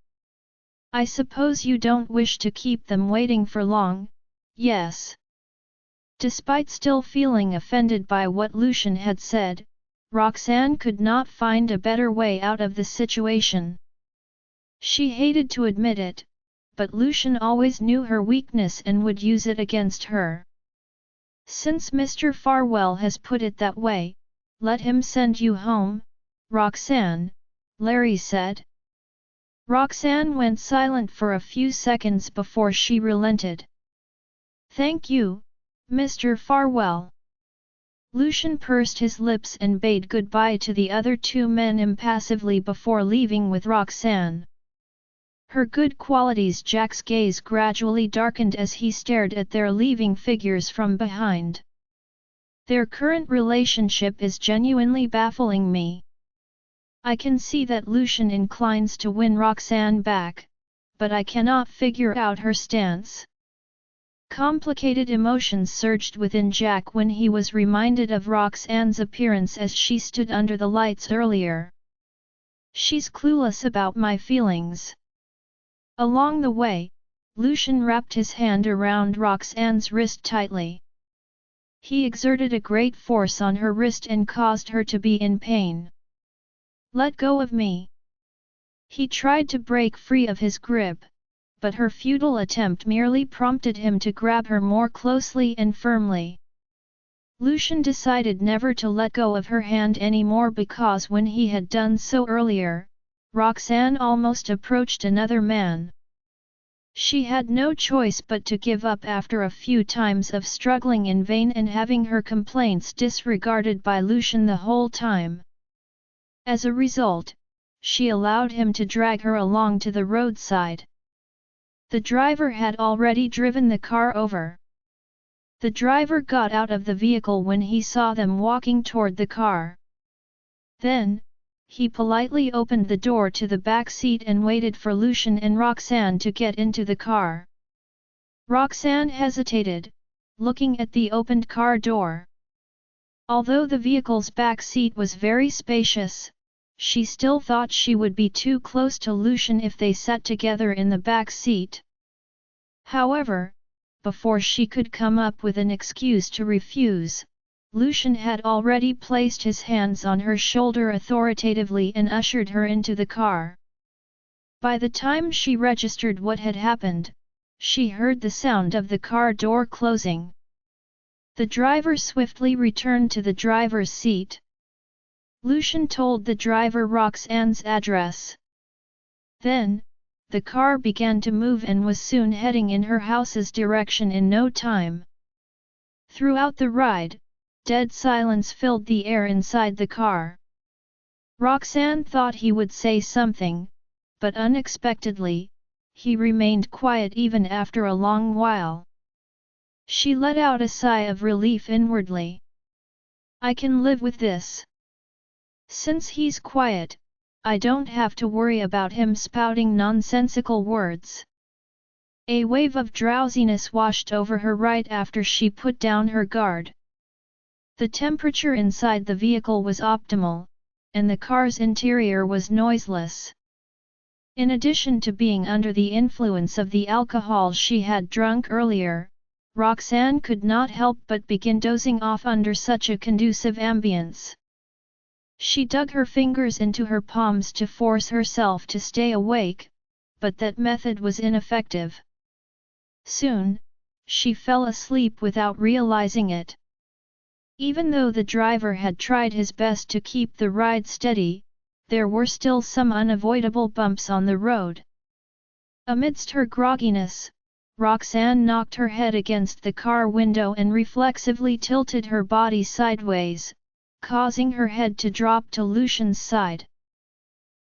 I suppose you don't wish to keep them waiting for long, yes?" Despite still feeling offended by what Lucian had said, Roxanne could not find a better way out of the situation. She hated to admit it, but Lucian always knew her weakness and would use it against her. "Since Mr. Farwell has put it that way, let him send you home, Roxanne," Larry said. Roxanne went silent for a few seconds before she relented. "Thank you, Mr. Farwell." Lucian pursed his lips and bade goodbye to the other two men impassively before leaving with Roxanne. Her good qualities. Jack's gaze gradually darkened as he stared at their leaving figures from behind. "Their current relationship is genuinely baffling me. I can see that Lucian inclines to win Roxanne back, but I cannot figure out her stance." Complicated emotions surged within Jack when he was reminded of Roxanne's appearance as she stood under the lights earlier. "She's clueless about my feelings." Along the way, Lucian wrapped his hand around Roxanne's wrist tightly. He exerted a great force on her wrist and caused her to be in pain. "Let go of me." He tried to break free of his grip, but her futile attempt merely prompted him to grab her more closely and firmly. Lucian decided never to let go of her hand anymore because when he had done so earlier, Roxanne almost approached another man. She had no choice but to give up after a few times of struggling in vain and having her complaints disregarded by Lucian the whole time. As a result, she allowed him to drag her along to the roadside. The driver had already driven the car over. The driver got out of the vehicle when he saw them walking toward the car. Then, he politely opened the door to the back seat and waited for Lucian and Roxanne to get into the car. Roxanne hesitated, looking at the opened car door. Although the vehicle's back seat was very spacious, she still thought she would be too close to Lucian if they sat together in the back seat. However, before she could come up with an excuse to refuse, Lucian had already placed his hands on her shoulder authoritatively and ushered her into the car. By the time she registered what had happened, she heard the sound of the car door closing. The driver swiftly returned to the driver's seat. Lucian told the driver Roxanne's address. Then, the car began to move and was soon heading in her house's direction in no time. Throughout the ride, dead silence filled the air inside the car. Roxanne thought he would say something, but unexpectedly, he remained quiet even after a long while. She let out a sigh of relief inwardly. I can live with this. Since he's quiet, I don't have to worry about him spouting nonsensical words. A wave of drowsiness washed over her right after she put down her guard. The temperature inside the vehicle was optimal, and the car's interior was noiseless. In addition to being under the influence of the alcohol she had drunk earlier, Roxanne could not help but begin dozing off under such a conducive ambience. She dug her fingers into her palms to force herself to stay awake, but that method was ineffective. Soon, she fell asleep without realizing it. Even though the driver had tried his best to keep the ride steady, there were still some unavoidable bumps on the road. Amidst her grogginess, Roxanne knocked her head against the car window and reflexively tilted her body sideways, causing her head to drop to Lucian's side.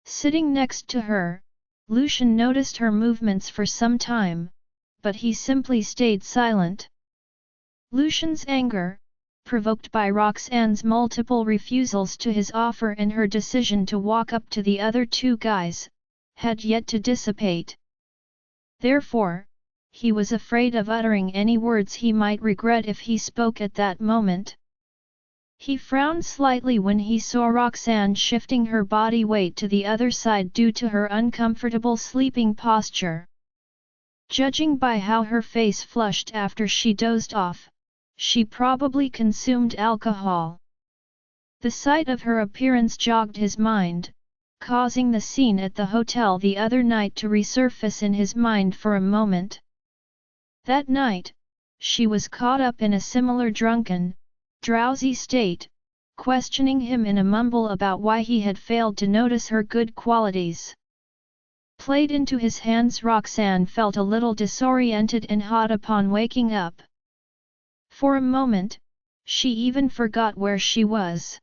Sitting next to her, Lucian noticed her movements for some time, but he simply stayed silent. Lucian's anger, provoked by Roxanne's multiple refusals to his offer and her decision to walk up to the other two guys, had yet to dissipate. Therefore, he was afraid of uttering any words he might regret if he spoke at that moment. He frowned slightly when he saw Roxanne shifting her body weight to the other side due to her uncomfortable sleeping posture. Judging by how her face flushed after she dozed off, she probably consumed alcohol. The sight of her appearance jogged his mind, causing the scene at the hotel the other night to resurface in his mind for a moment. That night, she was caught up in a similar drunken, drowsy state, questioning him in a mumble about why he had failed to notice her good qualities. Played into his hands, Roxanne felt a little disoriented and hot upon waking up. For a moment, she even forgot where she was.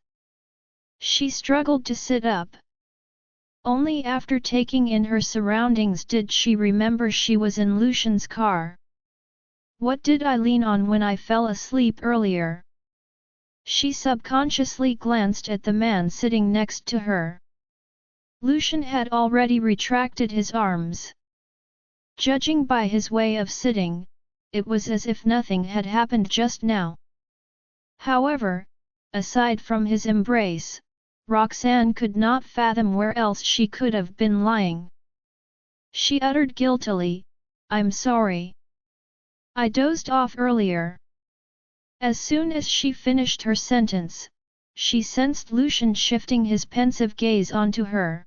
She struggled to sit up. Only after taking in her surroundings did she remember she was in Lucian's car. What did I lean on when I fell asleep earlier? She subconsciously glanced at the man sitting next to her. Lucian had already retracted his arms. Judging by his way of sitting, it was as if nothing had happened just now. However, aside from his embrace, Roxanne could not fathom where else she could have been lying. She uttered guiltily, "I'm sorry. I dozed off earlier." As soon as she finished her sentence, she sensed Lucian shifting his pensive gaze onto her.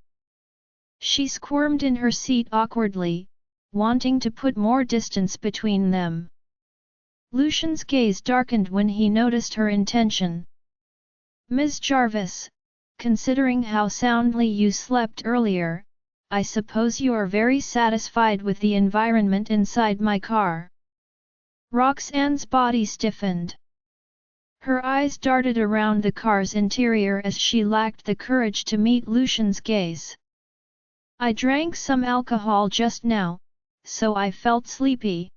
She squirmed in her seat awkwardly, wanting to put more distance between them. Lucian's gaze darkened when he noticed her intention. "Ms. Jarvis, considering how soundly you slept earlier, I suppose you are very satisfied with the environment inside my car." Roxanne's body stiffened. Her eyes darted around the car's interior as she lacked the courage to meet Lucian's gaze. "I drank some alcohol just now, so I felt sleepy."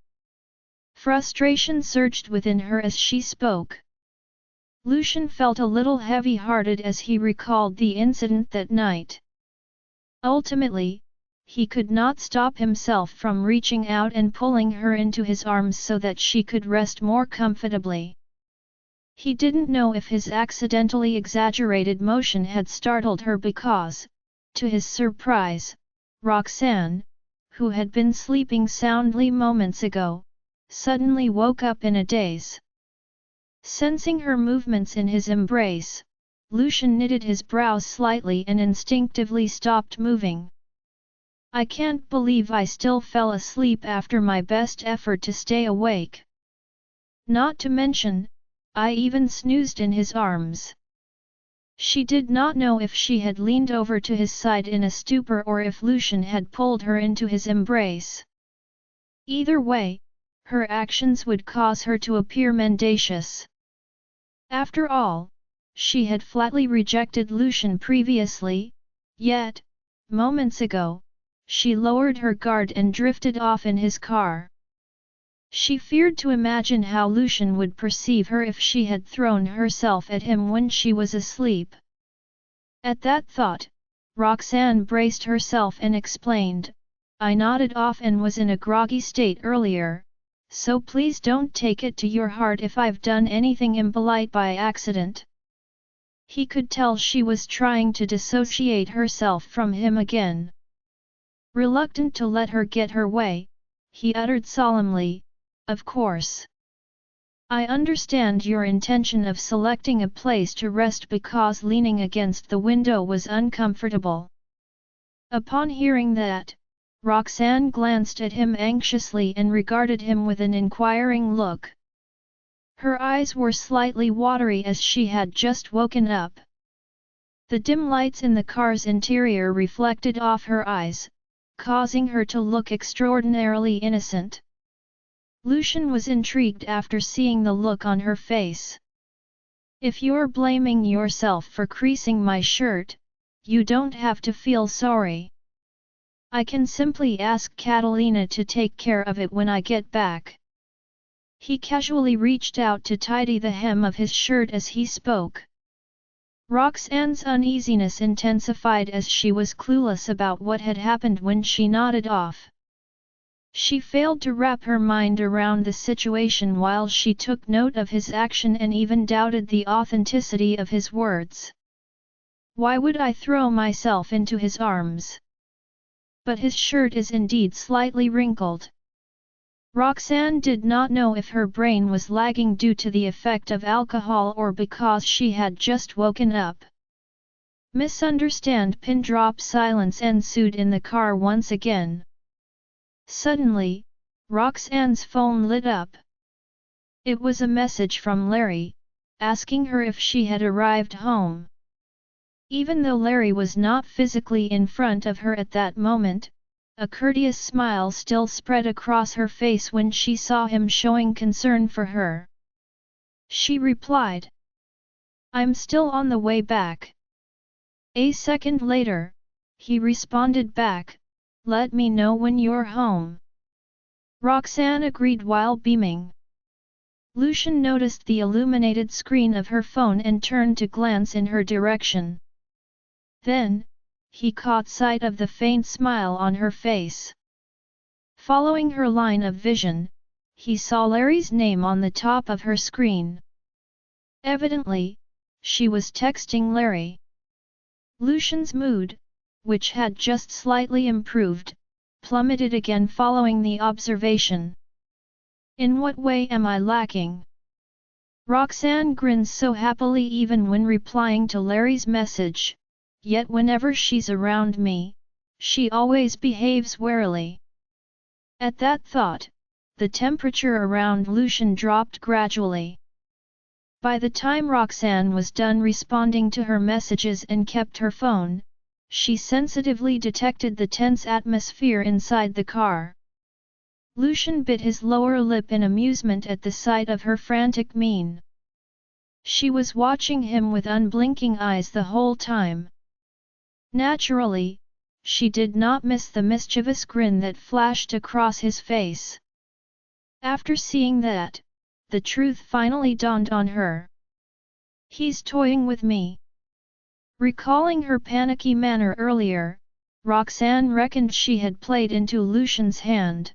Frustration surged within her as she spoke. Lucian felt a little heavy-hearted as he recalled the incident that night. Ultimately, he could not stop himself from reaching out and pulling her into his arms so that she could rest more comfortably. He didn't know if his accidentally exaggerated motion had startled her because, to his surprise, Roxanne, who had been sleeping soundly moments ago, suddenly woke up in a daze. Sensing her movements in his embrace, Lucian knitted his brows slightly and instinctively stopped moving. "I can't believe I still fell asleep after my best effort to stay awake. Not to mention, I even snoozed in his arms." She did not know if she had leaned over to his side in a stupor or if Lucian had pulled her into his embrace. Either way, her actions would cause her to appear mendacious. After all, she had flatly rejected Lucian previously, yet, moments ago, she lowered her guard and drifted off in his car. She feared to imagine how Lucian would perceive her if she had thrown herself at him when she was asleep. At that thought, Roxanne braced herself and explained, "I nodded off and was in a groggy state earlier, so please don't take it to your heart if I've done anything impolite by accident." He could tell she was trying to dissociate herself from him again. Reluctant to let her get her way, he uttered solemnly, "Of course. I understand your intention of selecting a place to rest because leaning against the window was uncomfortable." Upon hearing that, Roxanne glanced at him anxiously and regarded him with an inquiring look. Her eyes were slightly watery as she had just woken up. The dim lights in the car's interior reflected off her eyes, causing her to look extraordinarily innocent. Lucian was intrigued after seeing the look on her face. "If you're blaming yourself for creasing my shirt, you don't have to feel sorry. I can simply ask Catalina to take care of it when I get back." He casually reached out to tidy the hem of his shirt as he spoke. Roxanne's uneasiness intensified as she was clueless about what had happened when she nodded off. She failed to wrap her mind around the situation while she took note of his action and even doubted the authenticity of his words. "Why would I throw myself into his arms? But his shirt is indeed slightly wrinkled." Roxanne did not know if her brain was lagging due to the effect of alcohol or because she had just woken up. Misunderstand. Pin drop. Silence ensued in the car once again. Suddenly, Roxanne's phone lit up. It was a message from Larry, asking her if she had arrived home. Even though Larry was not physically in front of her at that moment, a courteous smile still spread across her face when she saw him showing concern for her. She replied, "I'm still on the way back." A second later, he responded back, "Let me know when you're home." Roxanne agreed while beaming. Lucian noticed the illuminated screen of her phone and turned to glance in her direction. Then, he caught sight of the faint smile on her face. Following her line of vision, he saw Larry's name on the top of her screen. Evidently, she was texting Larry. Lucian's mood, which had just slightly improved, plummeted again following the observation. "In what way am I lacking?" Roxanne grins so happily even when replying to Larry's message, yet whenever she's around me, she always behaves warily. At that thought, the temperature around Lucian dropped gradually. By the time Roxanne was done responding to her messages and kept her phone, she sensitively detected the tense atmosphere inside the car. Lucian bit his lower lip in amusement at the sight of her frantic mien. She was watching him with unblinking eyes the whole time. Naturally, she did not miss the mischievous grin that flashed across his face. After seeing that, the truth finally dawned on her. "He's toying with me." Recalling her panicky manner earlier, Roxanne reckoned she had played into Lucian's hand.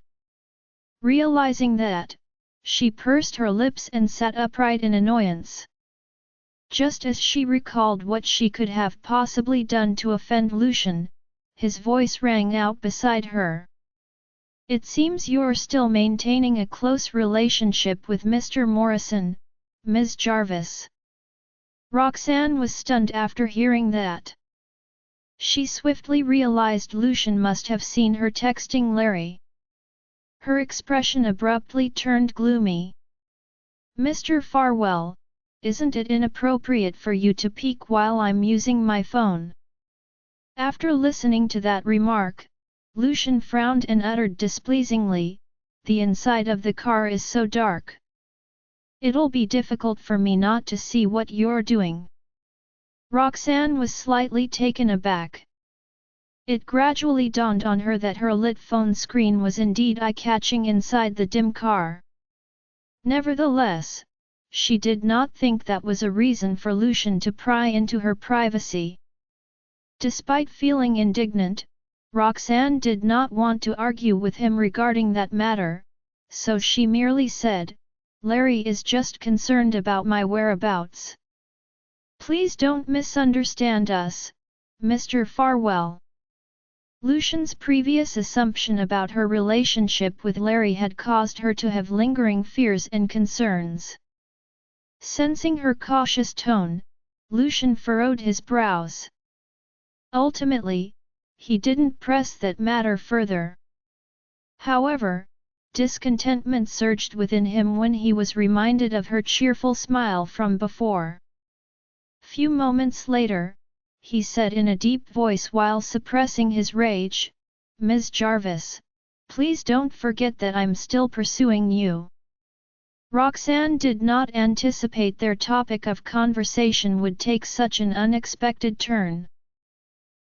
Realizing that, she pursed her lips and sat upright in annoyance. Just as she recalled what she could have possibly done to offend Lucian, his voice rang out beside her. "It seems you're still maintaining a close relationship with Mr. Morrison, Ms. Jarvis." Roxanne was stunned after hearing that. She swiftly realized Lucian must have seen her texting Larry. Her expression abruptly turned gloomy. "Mr. Farwell, isn't it inappropriate for you to peek while I'm using my phone?" After listening to that remark, Lucian frowned and uttered displeasingly, "The inside of the car is so dark. It'll be difficult for me not to see what you're doing." Roxanne was slightly taken aback. It gradually dawned on her that her lit phone screen was indeed eye-catching inside the dim car. Nevertheless, she did not think that was a reason for Lucian to pry into her privacy. Despite feeling indignant, Roxanne did not want to argue with him regarding that matter, so she merely said, "Larry is just concerned about my whereabouts. Please don't misunderstand us, Mr. Farwell." Lucian's previous assumption about her relationship with Larry had caused her to have lingering fears and concerns. Sensing her cautious tone, Lucian furrowed his brows. Ultimately, he didn't press that matter further. However, discontentment surged within him when he was reminded of her cheerful smile from before. Few moments later, he said in a deep voice while suppressing his rage, "Ms. Jarvis, please don't forget that I'm still pursuing you." Roxanne did not anticipate their topic of conversation would take such an unexpected turn.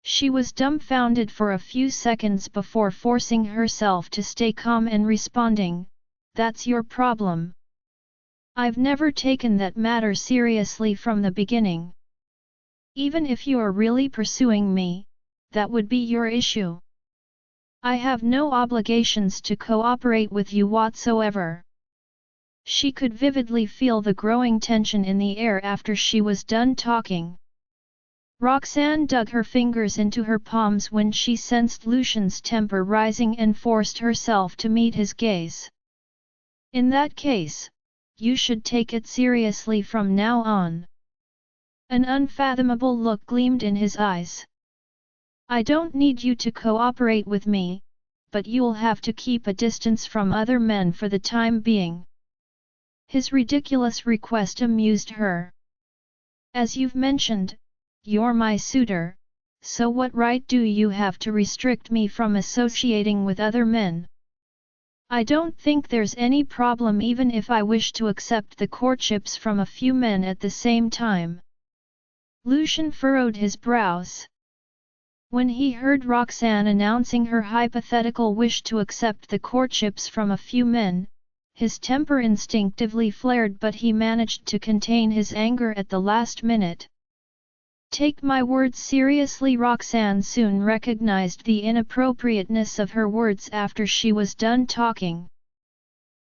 She was dumbfounded for a few seconds before forcing herself to stay calm and responding, "That's your problem. I've never taken that matter seriously from the beginning. Even if you're really pursuing me, that would be your issue. I have no obligations to cooperate with you whatsoever." She could vividly feel the growing tension in the air after she was done talking. Roxanne dug her fingers into her palms when she sensed Lucian's temper rising and forced herself to meet his gaze. "In that case, you should take it seriously from now on." An unfathomable look gleamed in his eyes. "I don't need you to cooperate with me, but you'll have to keep a distance from other men for the time being." His ridiculous request amused her. "As you've mentioned, you're my suitor, so what right do you have to restrict me from associating with other men? I don't think there's any problem even if I wish to accept the courtships from a few men at the same time." Lucian furrowed his brows. When he heard Roxanne announcing her hypothetical wish to accept the courtships from a few men, his temper instinctively flared, but he managed to contain his anger at the last minute. "Take my words seriously." Roxanne soon recognized the inappropriateness of her words after she was done talking.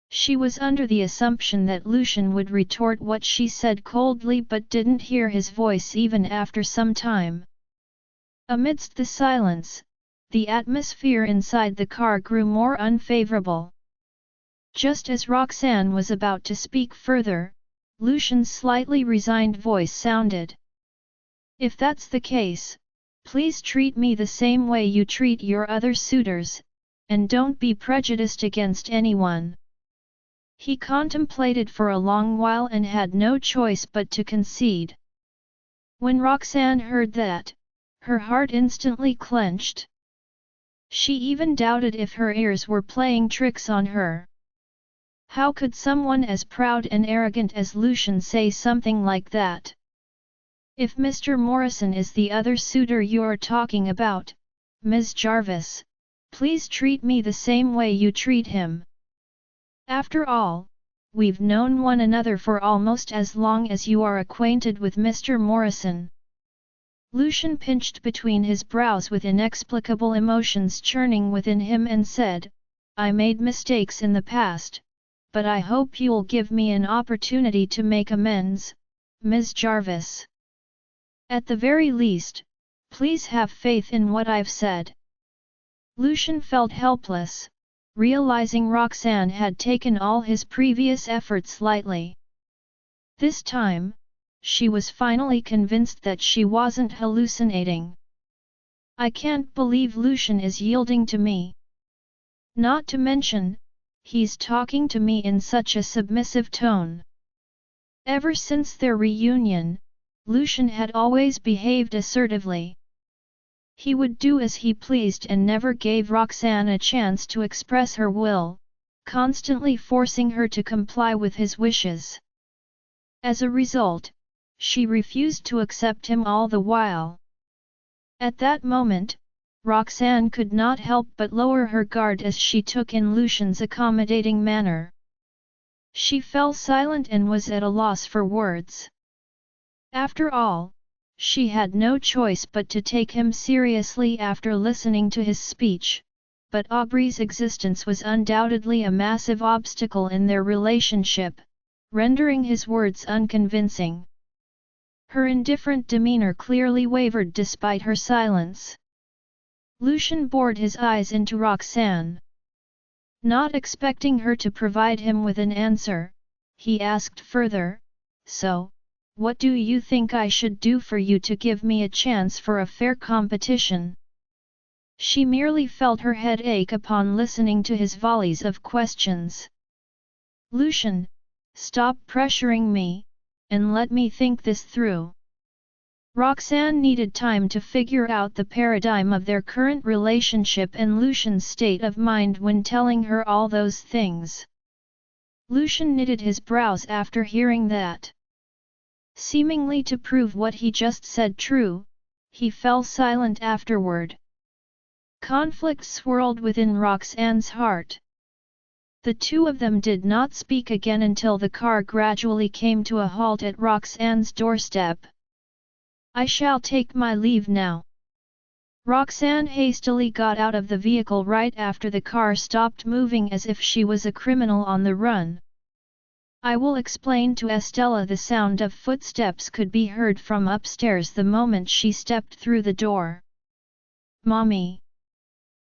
She was under the assumption that Lucian would retort what she said coldly, but didn't hear his voice even after some time. Amidst the silence, the atmosphere inside the car grew more unfavorable. Just as Roxanne was about to speak further, Lucian's slightly resigned voice sounded. "If that's the case, please treat me the same way you treat your other suitors, and don't be prejudiced against anyone." He contemplated for a long while and had no choice but to concede. When Roxanne heard that, her heart instantly clenched. She even doubted if her ears were playing tricks on her. How could someone as proud and arrogant as Lucian say something like that? "If Mr. Morrison is the other suitor you're talking about, Ms. Jarvis, please treat me the same way you treat him. After all, we've known one another for almost as long as you are acquainted with Mr. Morrison." Lucian pinched between his brows with inexplicable emotions churning within him and said, "I made mistakes in the past, but I hope you'll give me an opportunity to make amends, Ms. Jarvis. At the very least, please have faith in what I've said." Lucian felt helpless, realizing Roxanne had taken all his previous efforts lightly. This time, she was finally convinced that she wasn't hallucinating. "I can't believe Lucian is yielding to me. Not to mention, he's talking to me in such a submissive tone." Ever since their reunion, Lucian had always behaved assertively. He would do as he pleased and never gave Roxanne a chance to express her will, constantly forcing her to comply with his wishes. As a result, she refused to accept him all the while. At that moment, Roxanne could not help but lower her guard as she took in Lucian's accommodating manner. She fell silent and was at a loss for words. After all, she had no choice but to take him seriously after listening to his speech, but Aubrey's existence was undoubtedly a massive obstacle in their relationship, rendering his words unconvincing. Her indifferent demeanor clearly wavered despite her silence. Lucian bored his eyes into Roxanne. Not expecting her to provide him with an answer, he asked further, "So, what do you think I should do for you to give me a chance for a fair competition?" She merely felt her head ache upon listening to his volleys of questions. "Lucian, stop pressuring me, and let me think this through." Roxanne needed time to figure out the paradigm of their current relationship and Lucian's state of mind when telling her all those things. Lucian knitted his brows after hearing that. Seemingly to prove what he just said true, he fell silent afterward. Conflict swirled within Roxanne's heart. The two of them did not speak again until the car gradually came to a halt at Roxanne's doorstep. "I shall take my leave now." Roxanne hastily got out of the vehicle right after the car stopped moving as if she was a criminal on the run. "I will explain to Estella." The sound of footsteps could be heard from upstairs the moment she stepped through the door. "Mommy!"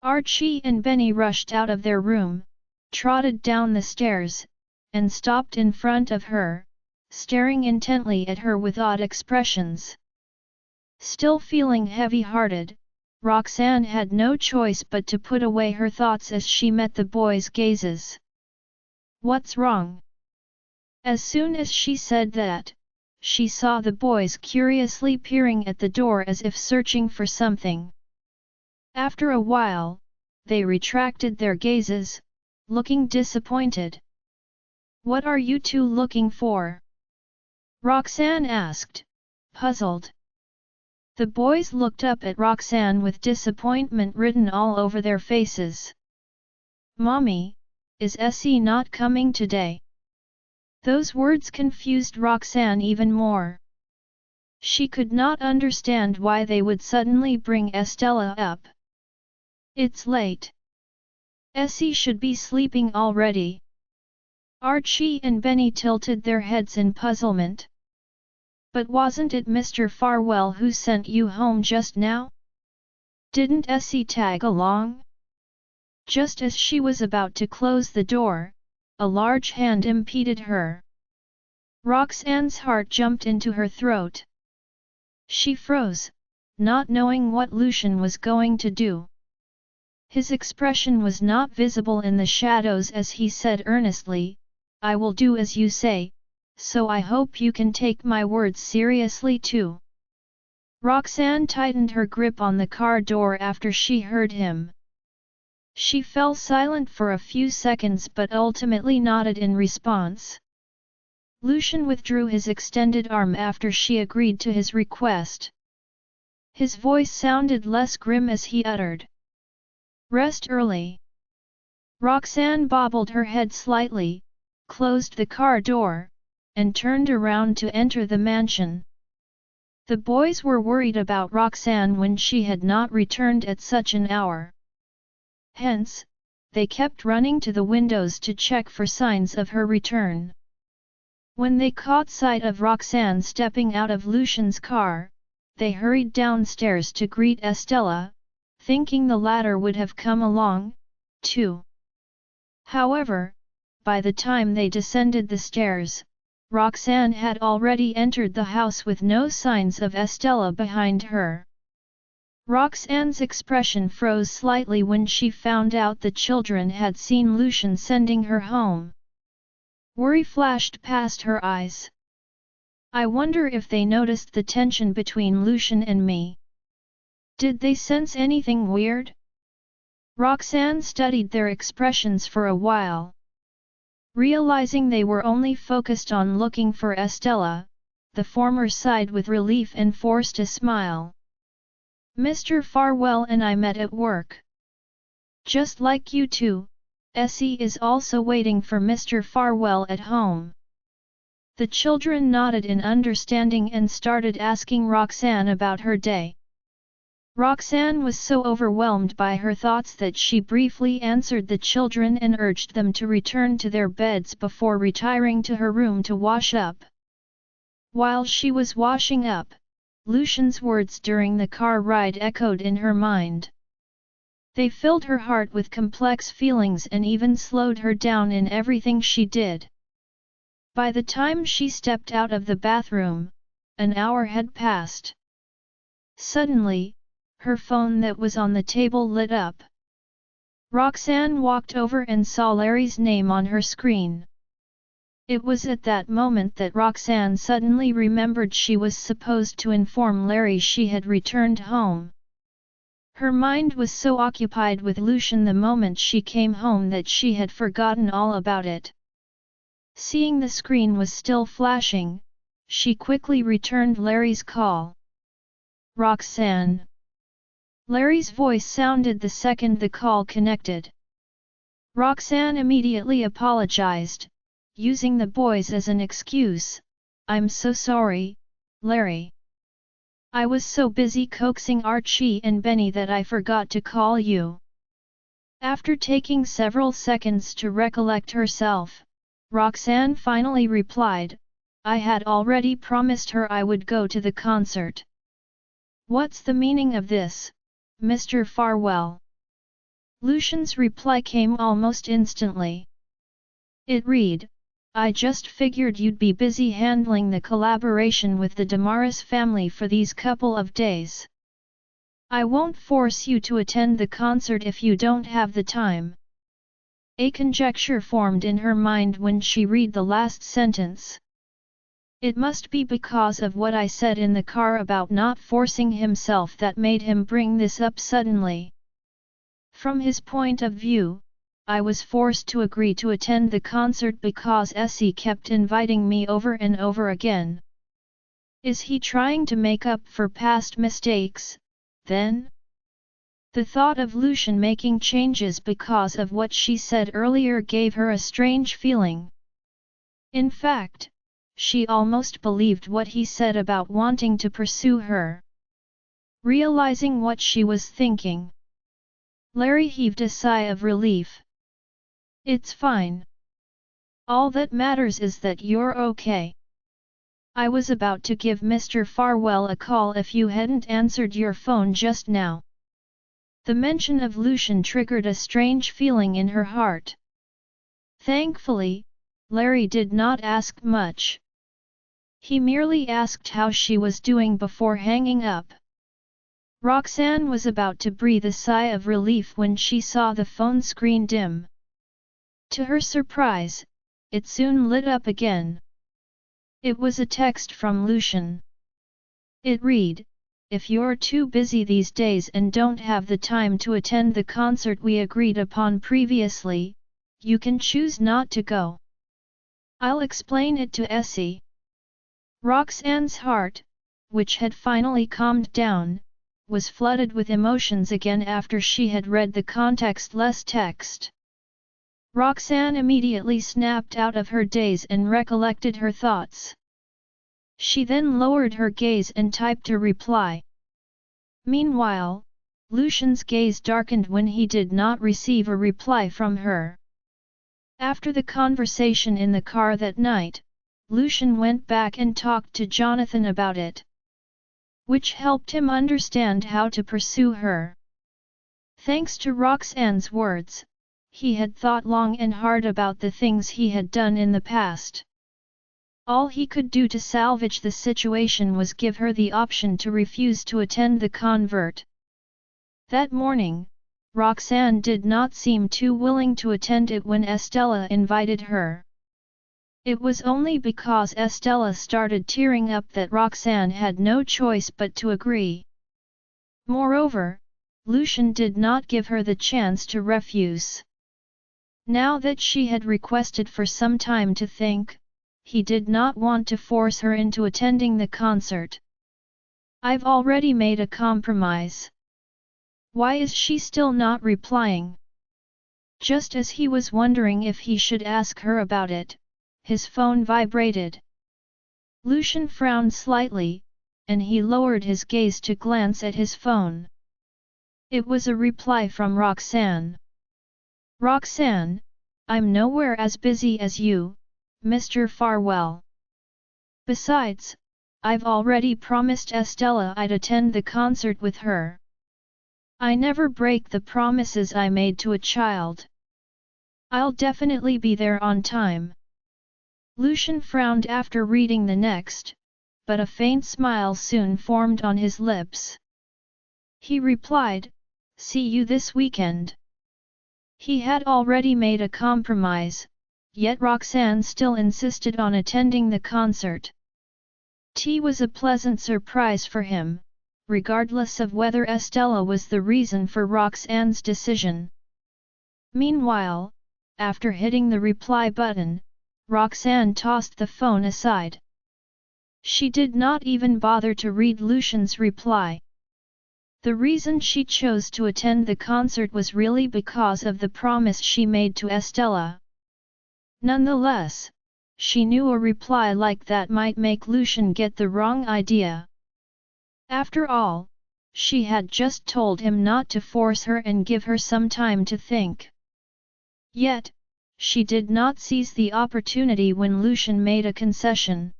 Archie and Benny rushed out of their room, trotted down the stairs, and stopped in front of her, staring intently at her with odd expressions. Still feeling heavy-hearted, Roxanne had no choice but to put away her thoughts as she met the boys' gazes. "What's wrong?" As soon as she said that, she saw the boys curiously peering at the door as if searching for something. After a while, they retracted their gazes, looking disappointed. "What are you two looking for?" Roxanne asked, puzzled. The boys looked up at Roxanne with disappointment written all over their faces. "Mommy, is Essie not coming today?" Those words confused Roxanne even more. She could not understand why they would suddenly bring Estella up. "It's late. Essie should be sleeping already." Archie and Benny tilted their heads in puzzlement. "But wasn't it Mr. Farwell who sent you home just now? Didn't Essie tag along?" Just as she was about to close the door, a large hand impeded her. Roxanne's heart jumped into her throat. She froze, not knowing what Lucian was going to do. His expression was not visible in the shadows as he said earnestly, "I will do as you say, so I hope you can take my words seriously too." Roxanne tightened her grip on the car door after she heard him. She fell silent for a few seconds but ultimately nodded in response. Lucian withdrew his extended arm after she agreed to his request. His voice sounded less grim as he uttered, "Rest early." Roxanne bobbled her head slightly, closed the car door, and turned around to enter the mansion. The boys were worried about Roxanne when she had not returned at such an hour. Hence, they kept running to the windows to check for signs of her return. When they caught sight of Roxanne stepping out of Lucian's car, they hurried downstairs to greet Estella, thinking the latter would have come along, too. However, by the time they descended the stairs, Roxanne had already entered the house with no signs of Estella behind her. Roxanne's expression froze slightly when she found out the children had seen Lucian sending her home. Worry flashed past her eyes. I wonder if they noticed the tension between Lucian and me. Did they sense anything weird? Roxanne studied their expressions for a while. Realizing they were only focused on looking for Estella, the former sighed with relief and forced a smile. Mr. Farwell and I met at work. Just like you two, Essie is also waiting for Mr. Farwell at home. The children nodded in understanding and started asking Roxanne about her day. Roxanne was so overwhelmed by her thoughts that she briefly answered the children and urged them to return to their beds before retiring to her room to wash up. While she was washing up, Lucian's words during the car ride echoed in her mind. They filled her heart with complex feelings and even slowed her down in everything she did. By the time she stepped out of the bathroom, an hour had passed. Suddenly, her phone that was on the table lit up. Roxanne walked over and saw Larry's name on her screen. It was at that moment that Roxanne suddenly remembered she was supposed to inform Larry she had returned home. Her mind was so occupied with Lucian the moment she came home that she had forgotten all about it. Seeing the screen was still flashing, she quickly returned Larry's call. Roxanne. Larry's voice sounded the second the call connected. Roxanne immediately apologized, using the boys as an excuse. I'm so sorry, Larry. I was so busy coaxing Archie and Benny that I forgot to call you. After taking several seconds to recollect herself, Roxanne finally replied, I had already promised her I would go to the concert. What's the meaning of this, Mr. Farwell? Lucian's reply came almost instantly. It read, I just figured you'd be busy handling the collaboration with the Damaris family for these couple of days. I won't force you to attend the concert if you don't have the time. A conjecture formed in her mind when she read the last sentence. It must be because of what I said in the car about not forcing himself that made him bring this up suddenly. From his point of view, I was forced to agree to attend the concert because Essie kept inviting me over and over again. Is he trying to make up for past mistakes, then? The thought of Lucian making changes because of what she said earlier gave her a strange feeling. In fact, she almost believed what he said about wanting to pursue her. Realizing what she was thinking, Larry heaved a sigh of relief. It's fine. All that matters is that you're okay. I was about to give Mr. Farwell a call if you hadn't answered your phone just now. The mention of Lucian triggered a strange feeling in her heart. Thankfully, Larry did not ask much. He merely asked how she was doing before hanging up. Roxanne was about to breathe a sigh of relief when she saw the phone screen dim. To her surprise, it soon lit up again. It was a text from Lucian. It read, If you're too busy these days and don't have the time to attend the concert we agreed upon previously, you can choose not to go. I'll explain it to Essie. Roxanne's heart, which had finally calmed down, was flooded with emotions again after she had read the context-less text. Roxanne immediately snapped out of her daze and recollected her thoughts. She then lowered her gaze and typed a reply. Meanwhile, Lucian's gaze darkened when he did not receive a reply from her. After the conversation in the car that night, Lucian went back and talked to Jonathan about it, which helped him understand how to pursue her. Thanks to Roxanne's words, he had thought long and hard about the things he had done in the past. All he could do to salvage the situation was give her the option to refuse to attend the convert. That morning, Roxanne did not seem too willing to attend it when Estella invited her. It was only because Estella started tearing up that Roxanne had no choice but to agree. Moreover, Lucian did not give her the chance to refuse. Now that she had requested for some time to think, he did not want to force her into attending the concert. "I've already made a compromise. Why is she still not replying?" Just as he was wondering if he should ask her about it, his phone vibrated. Lucian frowned slightly, and he lowered his gaze to glance at his phone. It was a reply from Roxanne. "Roxanne, I'm nowhere as busy as you, Mr. Farwell. Besides, I've already promised Estella I'd attend the concert with her. I never break the promises I made to a child. I'll definitely be there on time." Lucian frowned after reading the next, but a faint smile soon formed on his lips. He replied, "See you this weekend." He had already made a compromise, yet Roxanne still insisted on attending the concert. Tea was a pleasant surprise for him, regardless of whether Estella was the reason for Roxanne's decision. Meanwhile, after hitting the reply button, Roxanne tossed the phone aside. She did not even bother to read Lucian's reply. The reason she chose to attend the concert was really because of the promise she made to Estella. Nonetheless, she knew a reply like that might make Lucian get the wrong idea. After all, she had just told him not to force her and give her some time to think. Yet, she did not seize the opportunity when Lucian made a concession.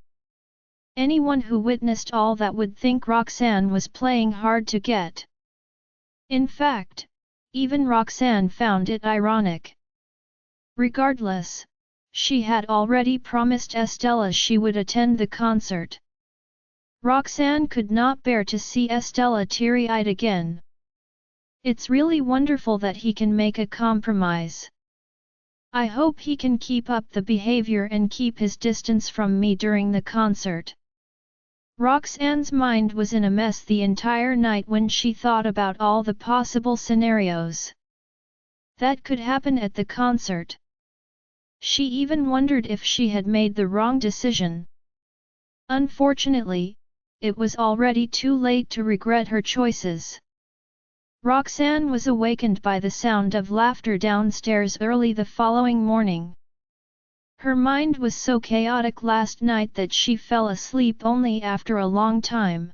Anyone who witnessed all that would think Roxanne was playing hard to get. In fact, even Roxanne found it ironic. Regardless, she had already promised Estella she would attend the concert. Roxanne could not bear to see Estella teary-eyed again. "It's really wonderful that he can make a compromise. I hope he can keep up the behavior and keep his distance from me during the concert." Roxanne's mind was in a mess the entire night when she thought about all the possible scenarios that could happen at the concert. She even wondered if she had made the wrong decision. Unfortunately, it was already too late to regret her choices. Roxanne was awakened by the sound of laughter downstairs early the following morning. Her mind was so chaotic last night that she fell asleep only after a long time.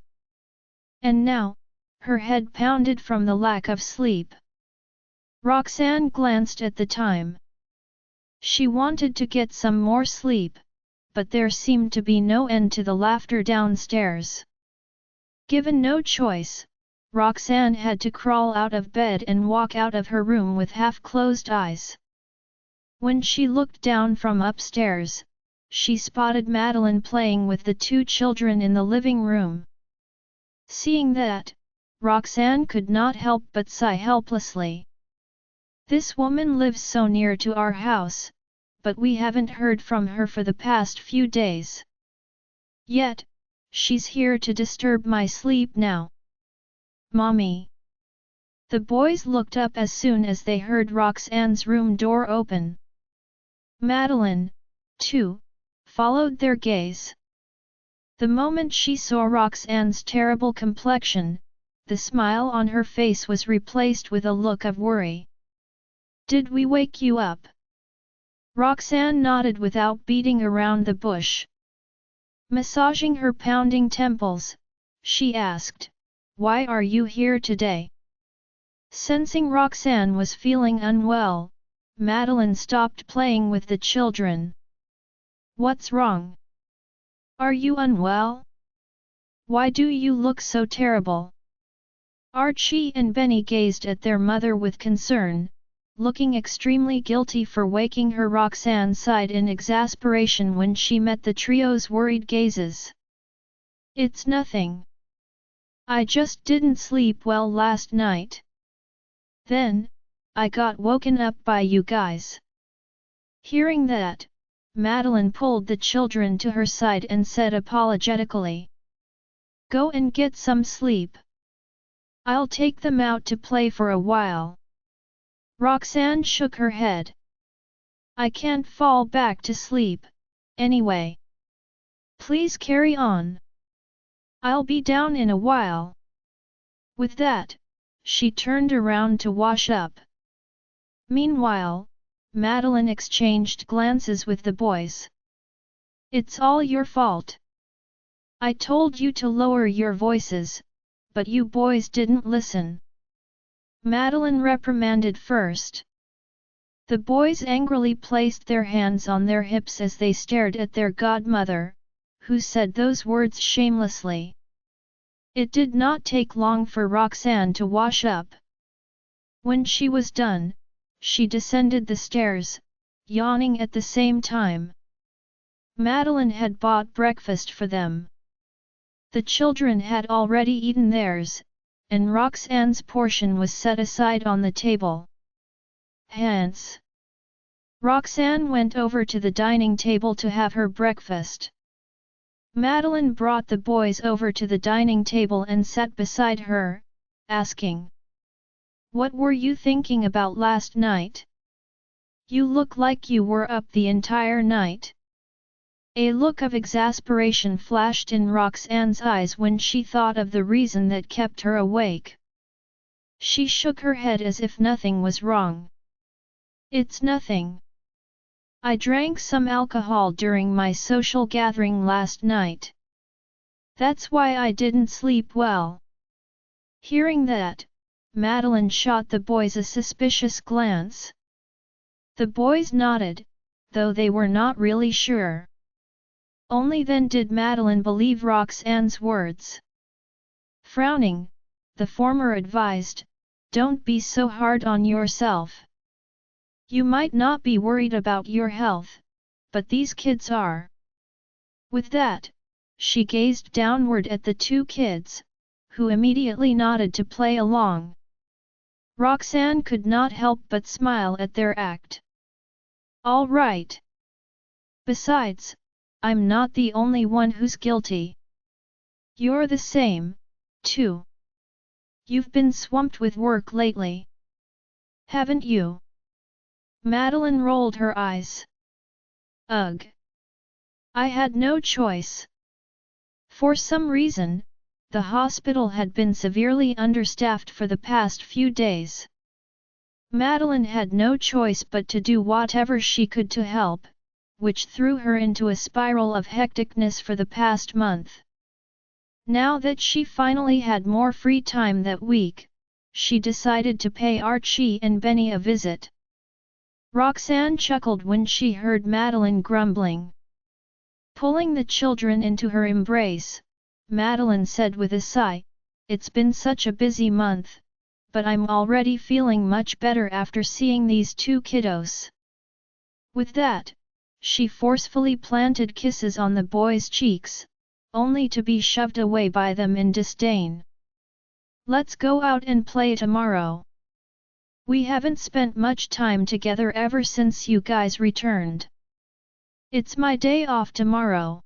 And now, her head pounded from the lack of sleep. Roxanne glanced at the time. She wanted to get some more sleep, but there seemed to be no end to the laughter downstairs. Given no choice, Roxanne had to crawl out of bed and walk out of her room with half-closed eyes. When she looked down from upstairs, she spotted Madeline playing with the two children in the living room. Seeing that, Roxanne could not help but sigh helplessly. "This woman lives so near to our house, but we haven't heard from her for the past few days. Yet, she's here to disturb my sleep now. Mommy!" The boys looked up as soon as they heard Roxanne's room door open. Madeline, too, followed their gaze. The moment she saw Roxanne's terrible complexion, the smile on her face was replaced with a look of worry. "Did we wake you up?" Roxanne nodded without beating around the bush. Massaging her pounding temples, she asked, "Why are you here today?" Sensing Roxanne was feeling unwell, Madeline stopped playing with the children. "What's wrong? Are you unwell? Why do you look so terrible?" Archie and Benny gazed at their mother with concern, looking extremely guilty for waking her. Roxanne sighed in exasperation when she met the trio's worried gazes. "It's nothing. I just didn't sleep well last night. Then, I got woken up by you guys." Hearing that, Madeline pulled the children to her side and said apologetically, "Go and get some sleep. I'll take them out to play for a while." Roxanne shook her head. "I can't fall back to sleep, anyway. Please carry on. I'll be down in a while." With that, she turned around to wash up. Meanwhile, Madeline exchanged glances with the boys. "It's all your fault. I told you to lower your voices, but you boys didn't listen," Madeline reprimanded first. The boys angrily placed their hands on their hips as they stared at their godmother, who said those words shamelessly. It did not take long for Roxanne to wash up. When she was done, she descended the stairs, yawning at the same time. Madeline had bought breakfast for them. The children had already eaten theirs, and Roxanne's portion was set aside on the table. Hence, Roxanne went over to the dining table to have her breakfast. Madeline brought the boys over to the dining table and sat beside her, asking, "What were you thinking about last night? You look like you were up the entire night." A look of exasperation flashed in Roxanne's eyes when she thought of the reason that kept her awake. She shook her head as if nothing was wrong. "It's nothing. I drank some alcohol during my social gathering last night. That's why I didn't sleep well." Hearing that, Madeline shot the boys a suspicious glance. The boys nodded, though they were not really sure. Only then did Madeline believe Roxanne's words. Frowning, the former advised, "Don't be so hard on yourself. You might not be worried about your health, but these kids are." With that, she gazed downward at the two kids, who immediately nodded to play along. Roxanne could not help but smile at their act. "All right. Besides, I'm not the only one who's guilty. You're the same, too. You've been swamped with work lately. Haven't you?" Madeline rolled her eyes. "Ugh. I had no choice. For some reason, the hospital had been severely understaffed for the past few days. Madeline had no choice but to do whatever she could to help, which threw her into a spiral of hecticness for the past month. Now that she finally had more free time that week, she decided to pay Archie and Benny a visit. Roxanne chuckled when she heard Madeline grumbling. Pulling the children into her embrace, Madeline said with a sigh, "It's been such a busy month, but I'm already feeling much better after seeing these two kiddos." With that, she forcefully planted kisses on the boys' cheeks, only to be shoved away by them in disdain. "Let's go out and play tomorrow. We haven't spent much time together ever since you guys returned. It's my day off tomorrow.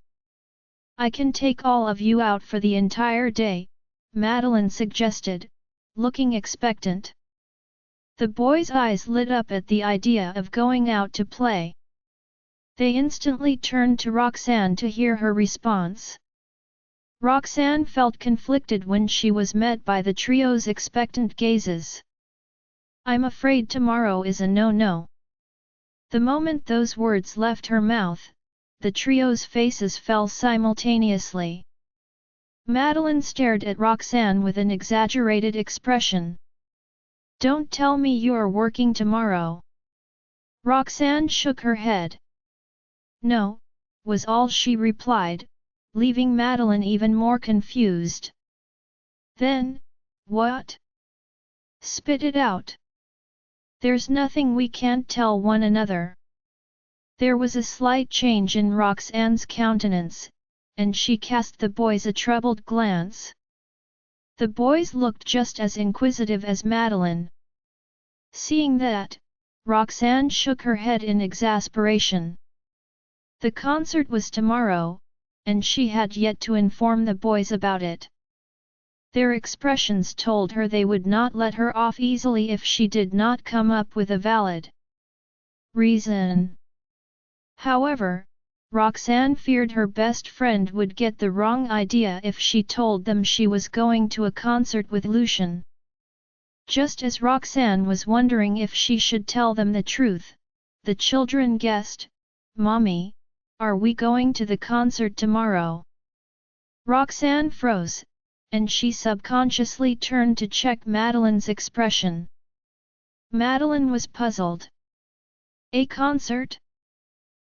I can take all of you out for the entire day," Madeline suggested, looking expectant. The boys' eyes lit up at the idea of going out to play. They instantly turned to Roxanne to hear her response. Roxanne felt conflicted when she was met by the trio's expectant gazes. "I'm afraid tomorrow is a no-no." The moment those words left her mouth, the trio's faces fell simultaneously. Madeline stared at Roxanne with an exaggerated expression. "Don't tell me you're working tomorrow." Roxanne shook her head. "No," was all she replied, leaving Madeline even more confused. "Then, what? Spit it out. There's nothing we can't tell one another." There was a slight change in Roxanne's countenance, and she cast the boys a troubled glance. The boys looked just as inquisitive as Madeline. Seeing that, Roxanne shook her head in exasperation. The concert was tomorrow, and she had yet to inform the boys about it. Their expressions told her they would not let her off easily if she did not come up with a valid reason. However, Roxanne feared her best friend would get the wrong idea if she told them she was going to a concert with Lucian. Just as Roxanne was wondering if she should tell them the truth, the children guessed, "Mommy, are we going to the concert tomorrow?" Roxanne froze, and she subconsciously turned to check Madeline's expression. Madeline was puzzled. A concert?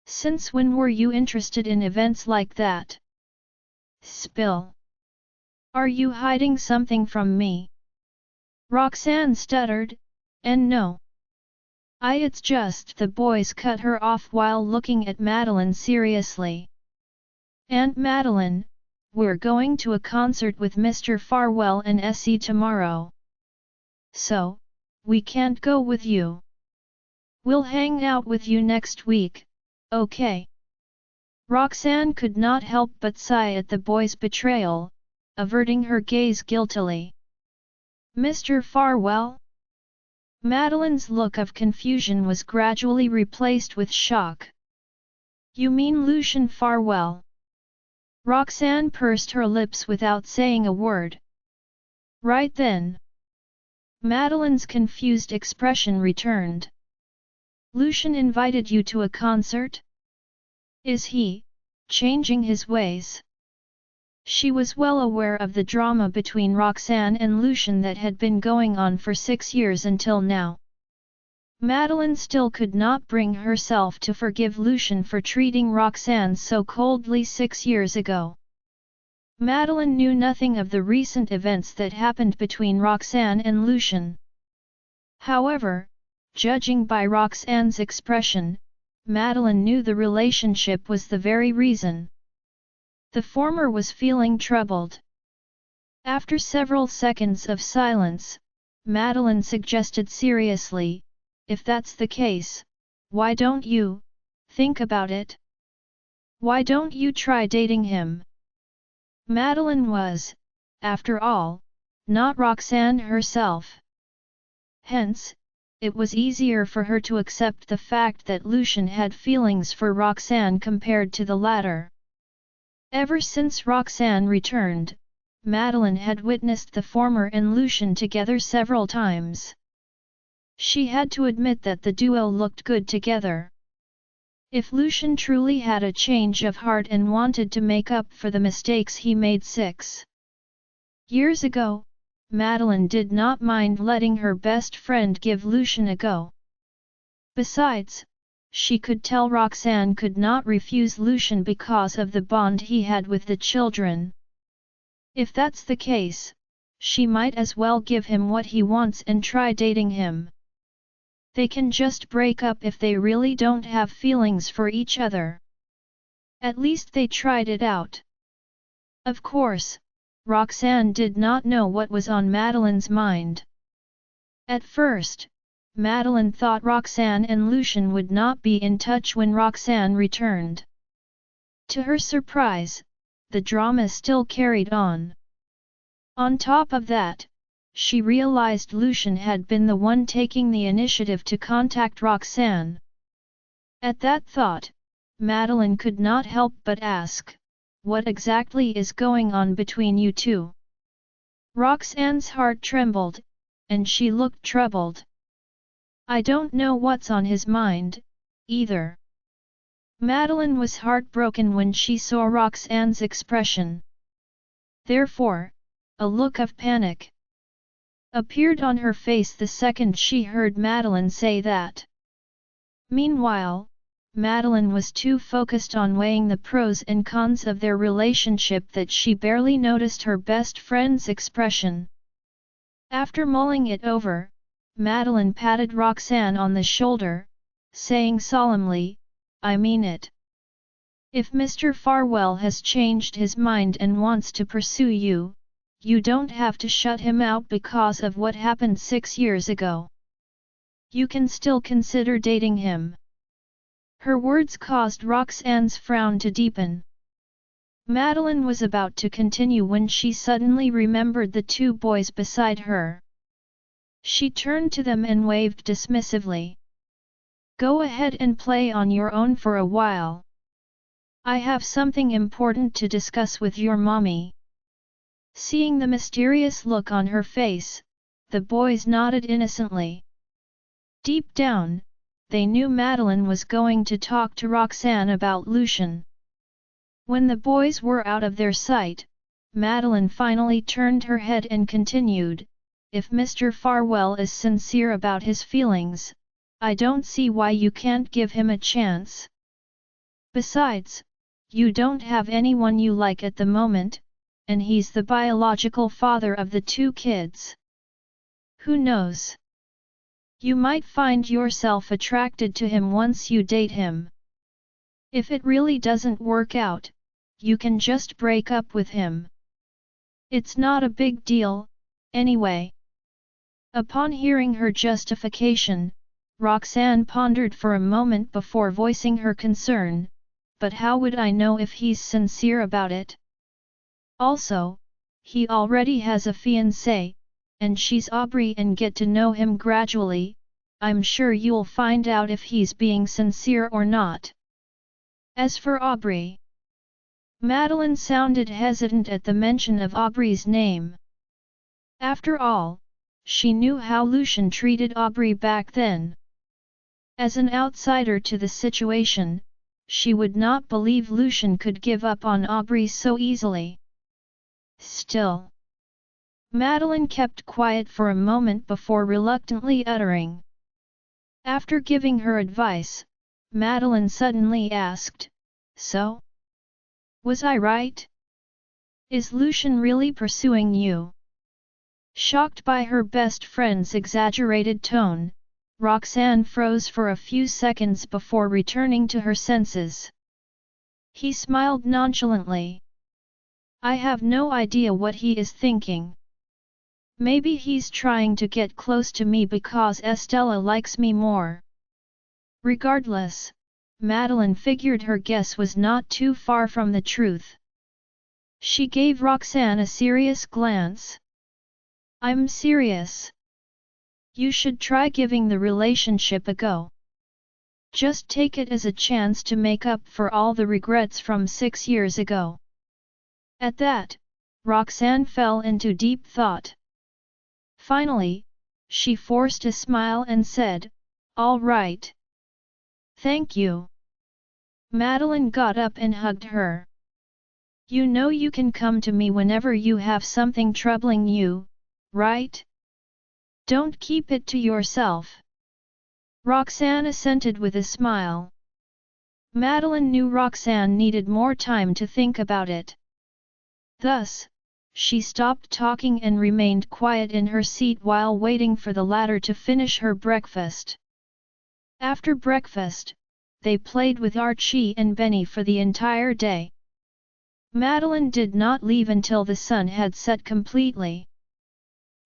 Since when were you interested in events like that? Spill. Are you hiding something from me? Roxanne stuttered, and no. It's just the boys cut her off while looking at Madeline seriously. Aunt Madeline, we're going to a concert with Mr. Farwell and Essie tomorrow. So, we can't go with you. We'll hang out with you next week, okay? Roxanne could not help but sigh at the boy's betrayal, averting her gaze guiltily. Mr. Farwell? Madeline's look of confusion was gradually replaced with shock. You mean Lucian Farwell? Roxanne pursed her lips without saying a word. Right then, Madeline's confused expression returned. Lucian invited you to a concert? Is he changing his ways? She was well aware of the drama between Roxanne and Lucian that had been going on for 6 years until now. Madeline still could not bring herself to forgive Lucian for treating Roxanne so coldly 6 years ago. Madeline knew nothing of the recent events that happened between Roxanne and Lucian. However, judging by Roxanne's expression, Madeline knew the relationship was the very reason. The former was feeling troubled. After several seconds of silence, Madeline suggested seriously, if that's the case, why don't you think about it? Why don't you try dating him? Madeline was, after all, not Roxanne herself. Hence, it was easier for her to accept the fact that Lucian had feelings for Roxanne compared to the latter. Ever since Roxanne returned, Madeline had witnessed the former and Lucian together several times. She had to admit that the duo looked good together. If Lucian truly had a change of heart and wanted to make up for the mistakes he made 6 years ago, Madeline did not mind letting her best friend give Lucian a go. Besides, she could tell Roxanne could not refuse Lucian because of the bond he had with the children. If that's the case, she might as well give him what he wants and try dating him. They can just break up if they really don't have feelings for each other. At least they tried it out. Of course, Roxanne did not know what was on Madeline's mind. At first, Madeline thought Roxanne and Lucian would not be in touch when Roxanne returned. To her surprise, the drama still carried on. On top of that, she realized Lucian had been the one taking the initiative to contact Roxanne. At that thought, Madeline could not help but ask, what exactly is going on between you two? Roxanne's heart trembled, and she looked troubled. I don't know what's on his mind, either. Madeline was heartbroken when she saw Roxanne's expression. Therefore, a look of panic appeared on her face the second she heard Madeline say that. Meanwhile, Madeline was too focused on weighing the pros and cons of their relationship that she barely noticed her best friend's expression. After mulling it over, Madeline patted Roxanne on the shoulder, saying solemnly, I mean it. If Mr. Farwell has changed his mind and wants to pursue you, you don't have to shut him out because of what happened 6 years ago. You can still consider dating him. Her words caused Roxanne's frown to deepen. Madeline was about to continue when she suddenly remembered the two boys beside her. She turned to them and waved dismissively. Go ahead and play on your own for a while. I have something important to discuss with your mommy. Seeing the mysterious look on her face, the boys nodded innocently. Deep down, they knew Madeline was going to talk to Roxanne about Lucian. When the boys were out of their sight, Madeline finally turned her head and continued, if Mr. Farwell is sincere about his feelings, I don't see why you can't give him a chance. Besides, you don't have anyone you like at the moment, and he's the biological father of the two kids. Who knows? You might find yourself attracted to him once you date him. If it really doesn't work out, you can just break up with him. It's not a big deal, anyway. Upon hearing her justification, Roxanne pondered for a moment before voicing her concern, but how would I know if he's sincere about it? Also, he already has a fiancée, and she's Aubrey, and get to know him gradually, I'm sure you'll find out if he's being sincere or not. As for Aubrey, Madeline sounded hesitant at the mention of Aubrey's name. After all, she knew how Lucian treated Aubrey back then. As an outsider to the situation, she would not believe Lucian could give up on Aubrey so easily. Still, Madeline kept quiet for a moment before reluctantly uttering. After giving her advice, Madeline suddenly asked, so? Was I right? Is Lucian really pursuing you? Shocked by her best friend's exaggerated tone, Roxanne froze for a few seconds before returning to her senses. He smiled nonchalantly. I have no idea what he is thinking. Maybe he's trying to get close to me because Estella likes me more. Regardless, Madeline figured her guess was not too far from the truth. She gave Roxanne a serious glance. I'm serious. You should try giving the relationship a go. Just take it as a chance to make up for all the regrets from 6 years ago. At that, Roxanne fell into deep thought. Finally, she forced a smile and said, all right. Thank you. Madeline got up and hugged her. You know you can come to me whenever you have something troubling you, right? Don't keep it to yourself. Roxanne assented with a smile. Madeline knew Roxanne needed more time to think about it. Thus, she stopped talking and remained quiet in her seat while waiting for the latter to finish her breakfast. After breakfast, they played with Archie and Benny for the entire day. Madeline did not leave until the sun had set completely.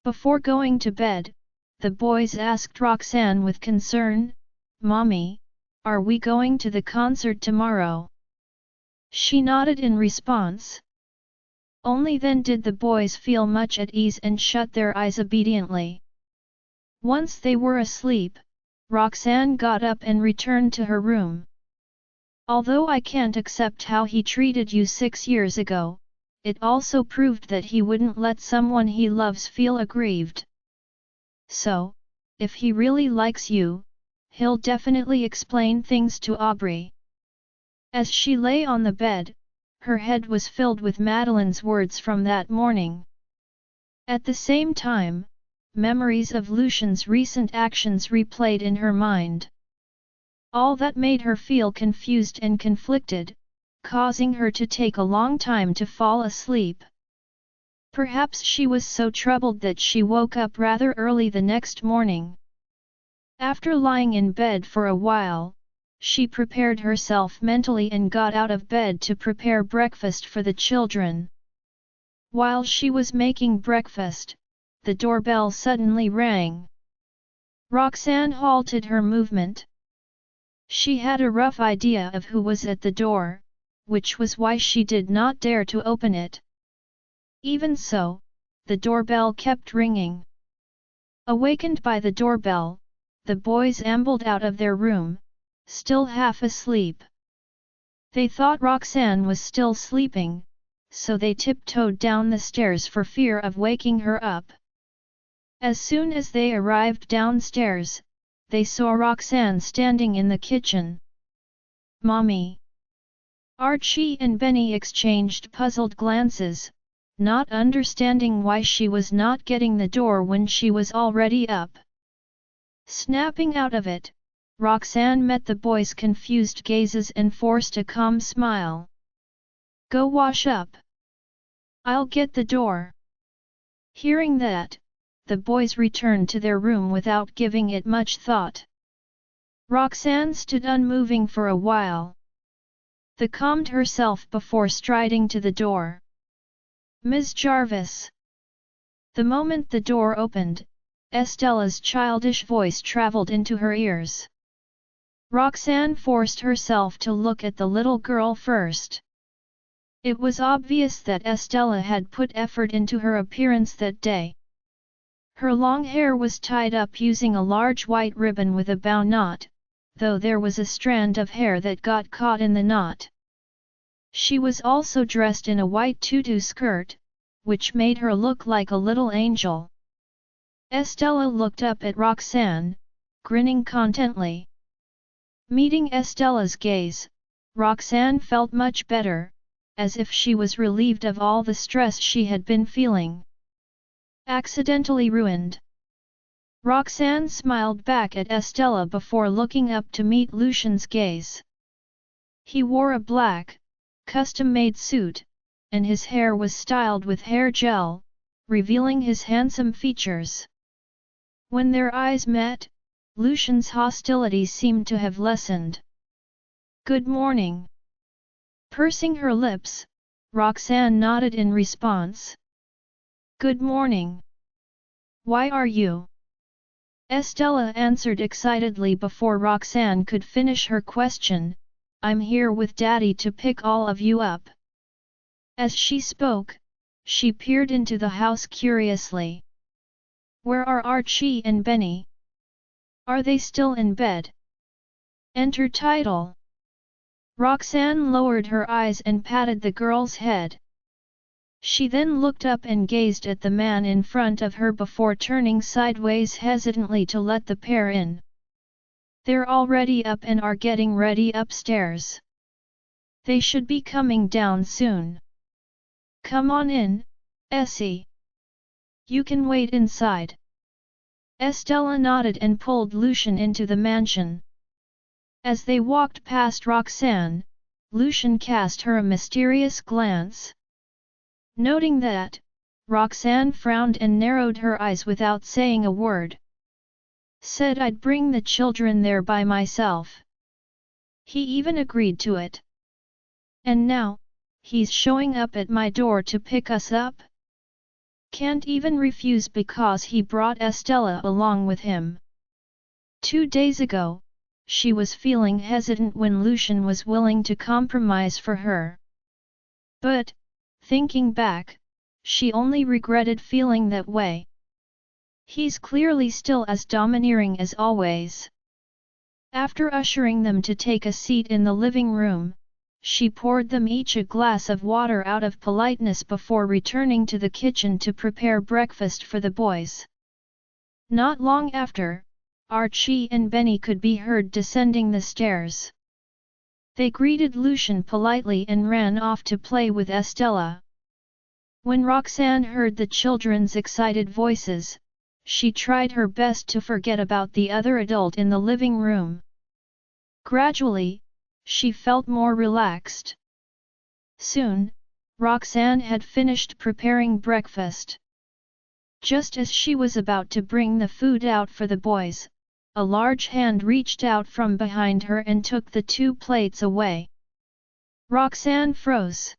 Before going to bed, the boys asked Roxanne with concern, Mommy, are we going to the concert tomorrow? She nodded in response. Only then did the boys feel much at ease and shut their eyes obediently. Once they were asleep, Roxanne got up and returned to her room. Although I can't accept how he treated you 6 years ago, it also proved that he wouldn't let someone he loves feel aggrieved. So, if he really likes you, he'll definitely explain things to Aubrey. As she lay on the bed, her head was filled with Madeline's words from that morning. At the same time, memories of Lucian's recent actions replayed in her mind. All that made her feel confused and conflicted, causing her to take a long time to fall asleep. Perhaps she was so troubled that she woke up rather early the next morning. After lying in bed for a while, she prepared herself mentally and got out of bed to prepare breakfast for the children. While she was making breakfast, the doorbell suddenly rang. Roxanne halted her movement. She She had a rough idea of who was at the door, which was why she did not dare to open it. Even so, the doorbell kept ringing. Awakened by the doorbell, the boys ambled out of their room, still half asleep. They thought Roxanne was still sleeping, so they tiptoed down the stairs for fear of waking her up. As soon as they arrived downstairs, they saw Roxanne standing in the kitchen. "Mommy!" Archie and Benny exchanged puzzled glances, not understanding why she was not getting the door when she was already up. Snapping out of it, Roxanne met the boys' confused gazes and forced a calm smile. "Go wash up. I'll get the door." Hearing that, the boys returned to their room without giving it much thought. Roxanne stood unmoving for a while. Then calmed herself before striding to the door. "Ms. Jarvis." The moment the door opened, Estella's childish voice traveled into her ears. Roxanne forced herself to look at the little girl first. It was obvious that Estella had put effort into her appearance that day. Her long hair was tied up using a large white ribbon with a bow knot, though there was a strand of hair that got caught in the knot. She was also dressed in a white tutu skirt, which made her look like a little angel. Estella looked up at Roxanne, grinning contently. Meeting Estella's gaze, Roxanne felt much better, as if she was relieved of all the stress she had been feeling. Accidentally ruined. Roxanne smiled back at Estella before looking up to meet Lucian's gaze. He wore a black, custom-made suit, and his hair was styled with hair gel, revealing his handsome features. When their eyes met, Lucian's hostility seemed to have lessened. "Good morning." Pursing her lips, Roxanne nodded in response. "Good morning. Why are you?" Estella answered excitedly before Roxanne could finish her question. "I'm here with Daddy to pick all of you up." As she spoke, she peered into the house curiously. "Where are Archie and Benny? Are they still in bed?" Enter title. Roxanne lowered her eyes and patted the girl's head. She then looked up and gazed at the man in front of her before turning sideways hesitantly to let the pair in. "They're already up and are getting ready upstairs. They should be coming down soon. Come on in, Essie. You can wait inside." Estella nodded and pulled Lucian into the mansion. As they walked past Roxanne, Lucian cast her a mysterious glance. Noting that, Roxanne frowned and narrowed her eyes without saying a word. "Said I'd bring the children there by myself. He even agreed to it. And now, he's showing up at my door to pick us up? Can't even refuse because he brought Estella along with him." 2 days ago, she was feeling hesitant when Lucian was willing to compromise for her. But, thinking back, she only regretted feeling that way. He's clearly still as domineering as always. After ushering them to take a seat in the living room, she poured them each a glass of water out of politeness before returning to the kitchen to prepare breakfast for the boys. Not long after, Archie and Benny could be heard descending the stairs. They greeted Lucian politely and ran off to play with Estella. When Roxanne heard the children's excited voices, she tried her best to forget about the other adult in the living room. Gradually, she felt more relaxed. Soon, Roxanne had finished preparing breakfast. Just as she was about to bring the food out for the boys, a large hand reached out from behind her and took the 2 plates away. Roxanne froze.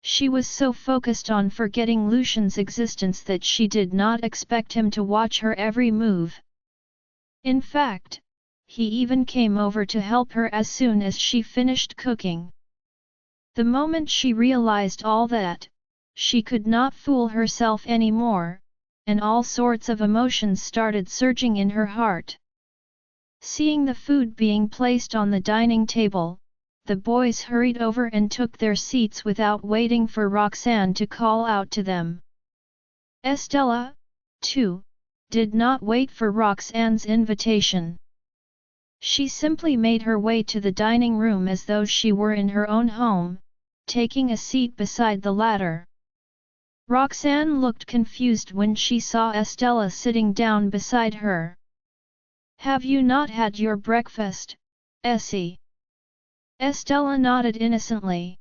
She was so focused on forgetting Lucian's existence that she did not expect him to watch her every move. In fact, he even came over to help her as soon as she finished cooking. The moment she realized all that, she could not fool herself anymore, and all sorts of emotions started surging in her heart. Seeing the food being placed on the dining table, the boys hurried over and took their seats without waiting for Roxanne to call out to them. Estella, too, did not wait for Roxanne's invitation. She simply made her way to the dining room as though she were in her own home, taking a seat beside the latter. Roxanne looked confused when she saw Estella sitting down beside her. "Have you not had your breakfast, Essie?" Estella nodded innocently.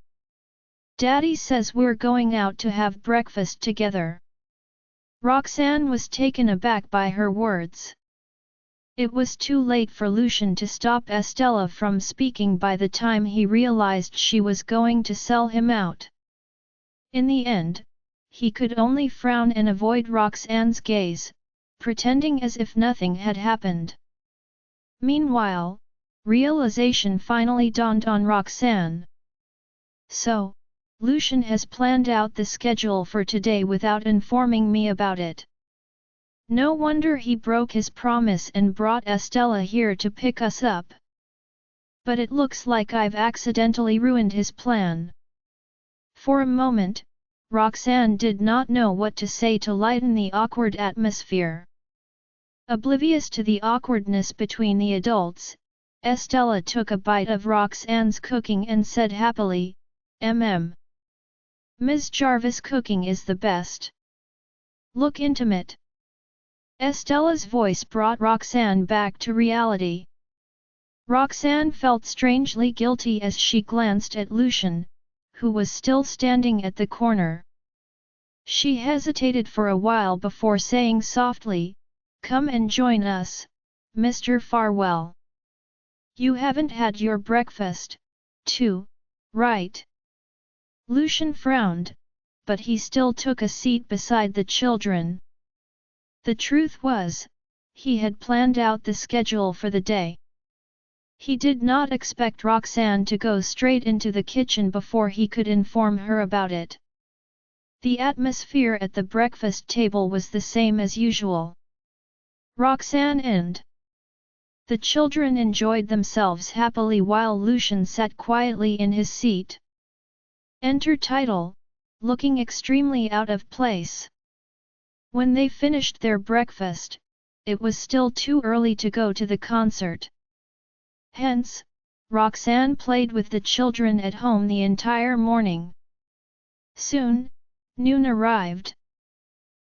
"Daddy says we're going out to have breakfast together." Roxanne was taken aback by her words. It was too late for Lucian to stop Estella from speaking by the time he realized she was going to sell him out. In the end, he could only frown and avoid Roxanne's gaze, pretending as if nothing had happened. Meanwhile, realization finally dawned on Roxanne. "So, Lucian has planned out the schedule for today without informing me about it. No wonder he broke his promise and brought Estella here to pick us up. But it looks like I've accidentally ruined his plan." For a moment, Roxanne did not know what to say to lighten the awkward atmosphere. Oblivious to the awkwardness between the adults, Estella took a bite of Roxanne's cooking and said happily, Ms. Jarvis' cooking is the best. Look intimate." Estella's voice brought Roxanne back to reality. Roxanne felt strangely guilty as she glanced at Lucian, who was still standing at the corner. She hesitated for a while before saying softly, "Come and join us, Mr. Farwell. You haven't had your breakfast, too, right?" Lucian frowned, but he still took a seat beside the children. The truth was, he had planned out the schedule for the day. He did not expect Roxanne to go straight into the kitchen before he could inform her about it. The atmosphere at the breakfast table was the same as usual. Roxanne and the children enjoyed themselves happily while Lucian sat quietly in his seat. Enter title, looking extremely out of place. When they finished their breakfast, it was still too early to go to the concert. Hence, Roxanne played with the children at home the entire morning. Soon, noon arrived.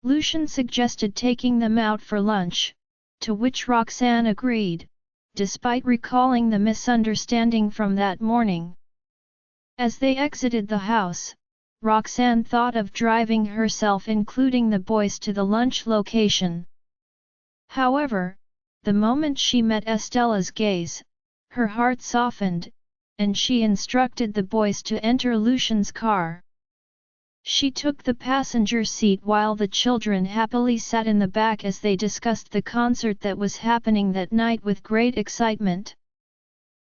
Lucian suggested taking them out for lunch, to which Roxanne agreed, despite recalling the misunderstanding from that morning. As they exited the house, Roxanne thought of driving herself including the boys to the lunch location. However, the moment she met Estella's gaze, her heart softened, and she instructed the boys to enter Lucian's car. She took the passenger seat while the children happily sat in the back as they discussed the concert that was happening that night with great excitement.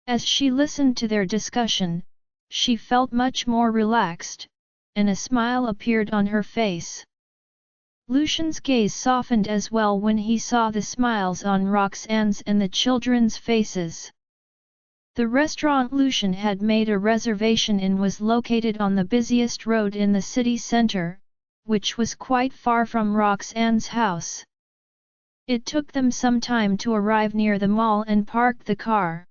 As she listened to their discussion, she felt much more relaxed, and a smile appeared on her face. Lucian's gaze softened as well when he saw the smiles on Roxanne's and the children's faces. The restaurant Lucian had made a reservation in was located on the busiest road in the city center, which was quite far from Roxanne's house. It took them some time to arrive near the mall and park the car.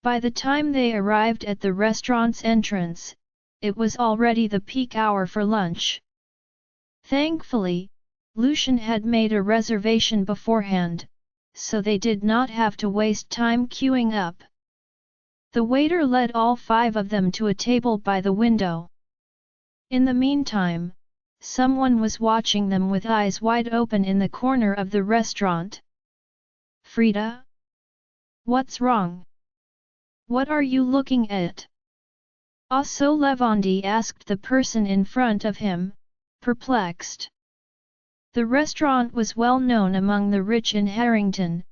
By the time they arrived at the restaurant's entrance, it was already the peak hour for lunch. Thankfully, Lucian had made a reservation beforehand, so they did not have to waste time queuing up. The waiter led all 5 of them to a table by the window. In the meantime, someone was watching them with eyes wide open in the corner of the restaurant. "Frida? What's wrong? What are you looking at?" Also Levandi asked the person in front of him, perplexed. The restaurant was well known among the rich in Harrington,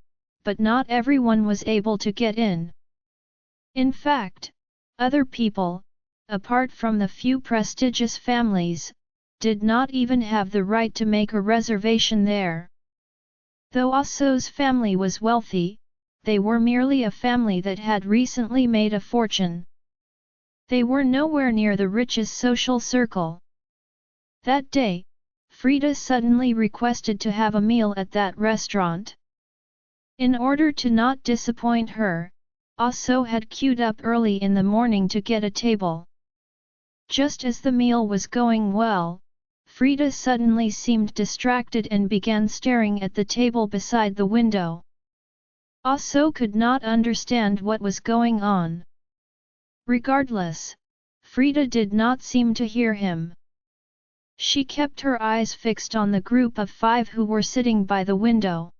but not everyone was able to get in. In fact, other people, apart from the few prestigious families, did not even have the right to make a reservation there. Though Aso's family was wealthy, they were merely a family that had recently made a fortune. They were nowhere near the richest social circle. That day, Frida suddenly requested to have a meal at that restaurant. In order to not disappoint her, Aso had queued up early in the morning to get a table. Just as the meal was going well, Frida suddenly seemed distracted and began staring at the table beside the window. Aso could not understand what was going on. Regardless, Frida did not seem to hear him. She kept her eyes fixed on the group of 5 who were sitting by the window.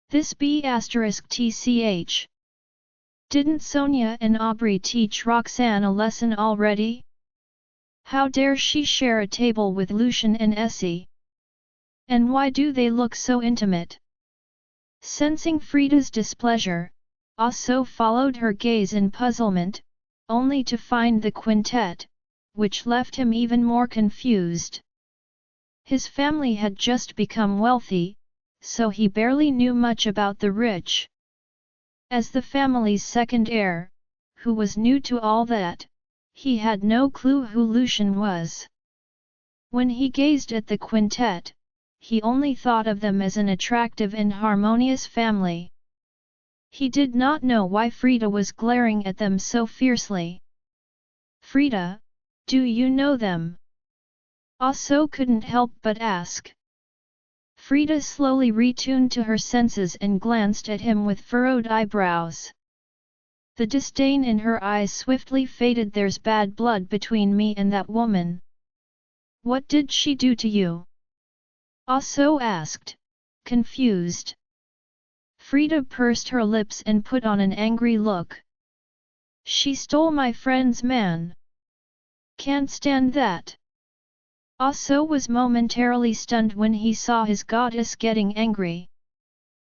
This *TCH. Didn't Sonia and Aubrey teach Roxanne a lesson already? How dare she share a table with Lucian and Essie? And why do they look so intimate? Sensing Frida's displeasure, Aso followed her gaze in puzzlement, only to find the quintet, which left him even more confused. His family had just become wealthy, so he barely knew much about the rich. As the family's second heir, who was new to all that, he had no clue who Lucian was. When he gazed at the quintet, he only thought of them as an attractive and harmonious family. He did not know why Frida was glaring at them so fiercely. "Frida, do you know them?" Aso couldn't help but ask. Frida slowly retuned to her senses and glanced at him with furrowed eyebrows. The disdain in her eyes swiftly faded. "There's bad blood between me and that woman." "What did she do to you?" Aso asked, confused. Frida pursed her lips and put on an angry look. "She stole my friend's man. Can't stand that." Aso was momentarily stunned when he saw his goddess getting angry.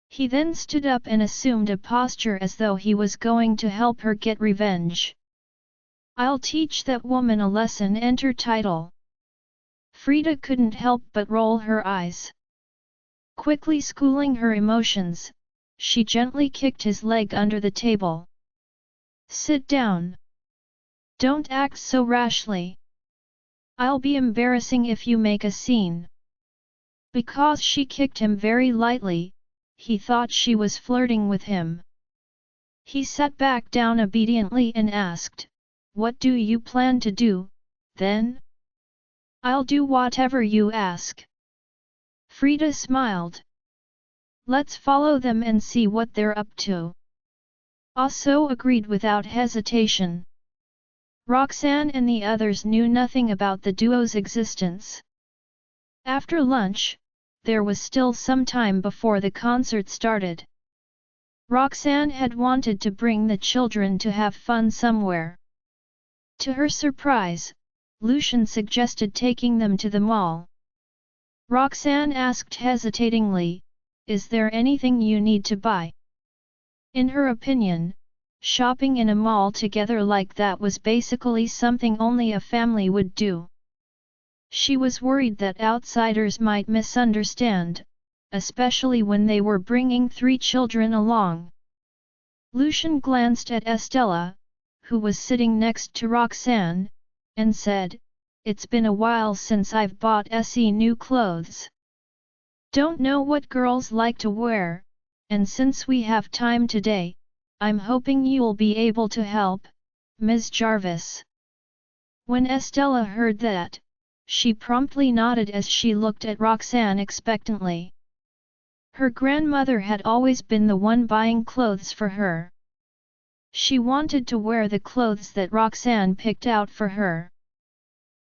He then stood up and assumed a posture as though he was going to help her get revenge. "I'll teach that woman a lesson." Enter title. Frida couldn't help but roll her eyes. Quickly schooling her emotions, she gently kicked his leg under the table. "Sit down. Don't act so rashly. I'll be embarrassing if you make a scene." Because she kicked him very lightly, he thought she was flirting with him. He sat back down obediently and asked, "What do you plan to do, then?" "I'll do whatever you ask." Frida smiled. "Let's follow them and see what they're up to." Aso agreed without hesitation. Roxanne and the others knew nothing about the duo's existence. After lunch, there was still some time before the concert started. Roxanne had wanted to bring the children to have fun somewhere. To her surprise, Lucian suggested taking them to the mall. Roxanne asked hesitatingly, "Is there anything you need to buy?" In her opinion, shopping in a mall together like that was basically something only a family would do. She was worried that outsiders might misunderstand, especially when they were bringing 3 children along. Lucian glanced at Estella, who was sitting next to Roxanne, and said, "It's been a while since I've bought Essie new clothes. Don't know what girls like to wear, and since we have time today, I'm hoping you'll be able to help, Ms. Jarvis." When Estella heard that, she promptly nodded as she looked at Roxanne expectantly. Her grandmother had always been the one buying clothes for her. She wanted to wear the clothes that Roxanne picked out for her.